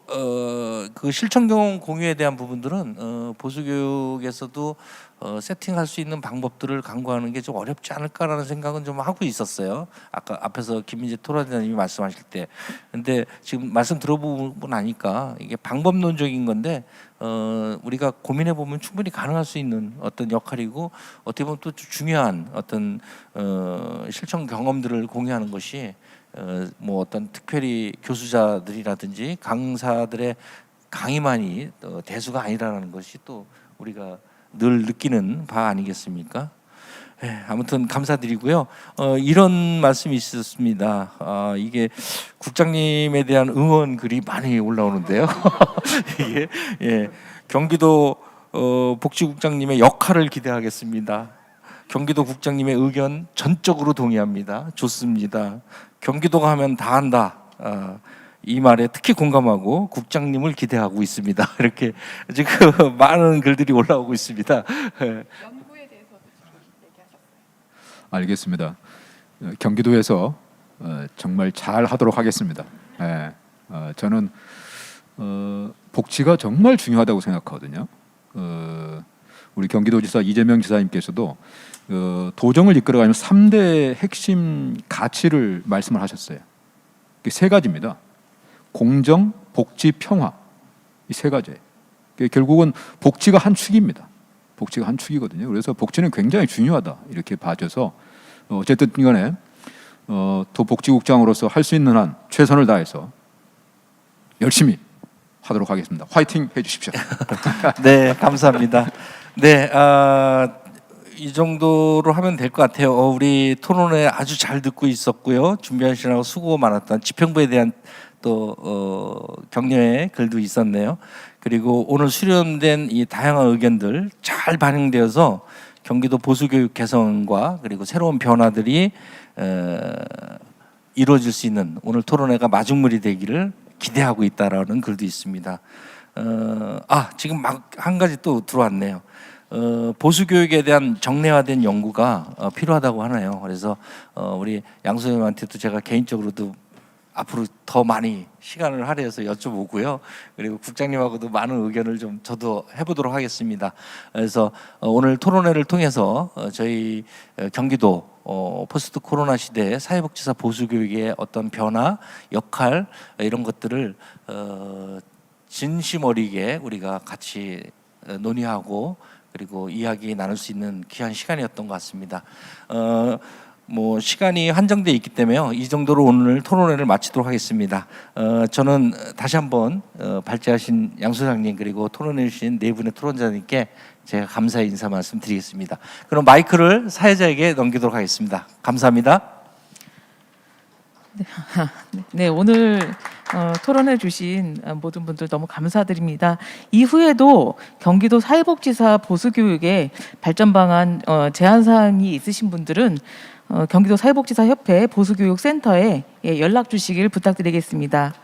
그 실천 경험 공유에 대한 부분들은 보수교육에서도 세팅할 수 있는 방법들을 강구하는 게 좀 어렵지 않을까라는 생각은 좀 하고 있었어요. 아까 앞에서 김민재 토론자님이 말씀하실 때. 근데 지금 말씀 들어보고 나니까 이게 방법론적인 건데 우리가 고민해 보면 충분히 가능할 수 있는 어떤 역할이고, 어떻게 보면 또 중요한 어떤 실천 경험들을 공유하는 것이 뭐 어떤 특별히 교수자들이라든지 강사들의 강의만이 대수가 아니라는 것이 또 우리가 늘 느끼는 바 아니겠습니까? 아무튼 감사드리고요. 이런 말씀이 있었습니다. 이게 국장님에 대한 응원 글이 많이 올라오는데요. 이게 경기도 복지국장님의 역할을 기대하겠습니다. 경기도 국장님의 의견 전적으로 동의합니다. 좋습니다. 경기도가 하면 다 한다. 이 말에 특히 공감하고 국장님을 기대하고 있습니다. 이렇게 지금 많은 글들이 올라오고 있습니다. 연구에 대해서도 얘기하셨어요. 알겠습니다. 경기도에서 정말 잘 하도록 하겠습니다. 저는 복지가 정말 중요하다고 생각하거든요. 우리 경기도지사 이재명 지사님께서도 도정을 이끌어가는 3대 핵심 가치를 말씀을 하셨어요. 이게 세 가지입니다. 공정, 복지, 평화, 이 세 가지. 결국은 복지가 한 축입니다. 복지가 한 축이거든요. 그래서 복지는 굉장히 중요하다 이렇게 봐져서 어쨌든 간에 도복지국장으로서 할 수 있는 한 최선을 다해서 열심히 하도록 하겠습니다. 화이팅 해주십시오. 네, 감사합니다. 네, 이 정도로 하면 될 것 같아요. 우리 토론회 아주 잘 듣고 있었고요. 준비하시느라고 수고 많았던 지평부에 대한 또 격려의 글도 있었네요. 그리고 오늘 수렴된 이 다양한 의견들 잘 반영되어서 경기도 보수교육 개선과 그리고 새로운 변화들이 이루어질 수 있는 오늘 토론회가 마중물이 되기를 기대하고 있다라는 글도 있습니다. 지금 막 한 가지 또 들어왔네요. 보수 교육에 대한 정례화된 연구가 필요하다고 하네요. 그래서 우리 양 선생님한테도 제가 개인적으로도 앞으로 더 많이 시간을 할애해서 여쭤보고요. 그리고 국장님하고도 많은 의견을 좀 저도 해보도록 하겠습니다. 그래서 오늘 토론회를 통해서 저희 경기도 포스트 코로나 시대의 사회복지사 보수교육의 어떤 변화, 역할 이런 것들을 진심 어리게 우리가 같이 논의하고 그리고 이야기 나눌 수 있는 귀한 시간이었던 것 같습니다. 뭐 시간이 한정돼 있기 때문에요. 이 정도로 오늘 토론회를 마치도록 하겠습니다. 저는 다시 한번 발제하신 양 소장님 그리고 토론해 주신 네 분의 토론자님께 제가 감사의 인사 말씀드리겠습니다. 그럼 마이크를 사회자에게 넘기도록 하겠습니다. 감사합니다. 네, 오늘 토론해 주신 모든 분들 너무 감사드립니다. 이후에도 경기도 사회복지사 보수교육의 발전 방안 제안 사항이 있으신 분들은 경기도 사회복지사 협회 보수교육센터에 연락 주시길 부탁드리겠습니다.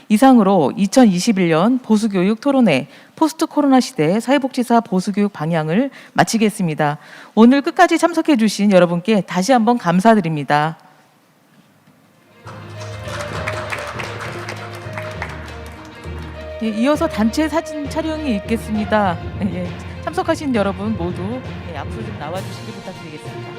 이상으로 2021년 보수교육 토론회 포스트 코로나 시대 사회복지사 보수교육 방향을 마치겠습니다. 오늘 끝까지 참석해 주신 여러분께 다시 한번 감사드립니다. 이어서 단체 사진 촬영이 있겠습니다. 참석하신 여러분 모두 앞으로 좀 나와주시길 부탁드리겠습니다.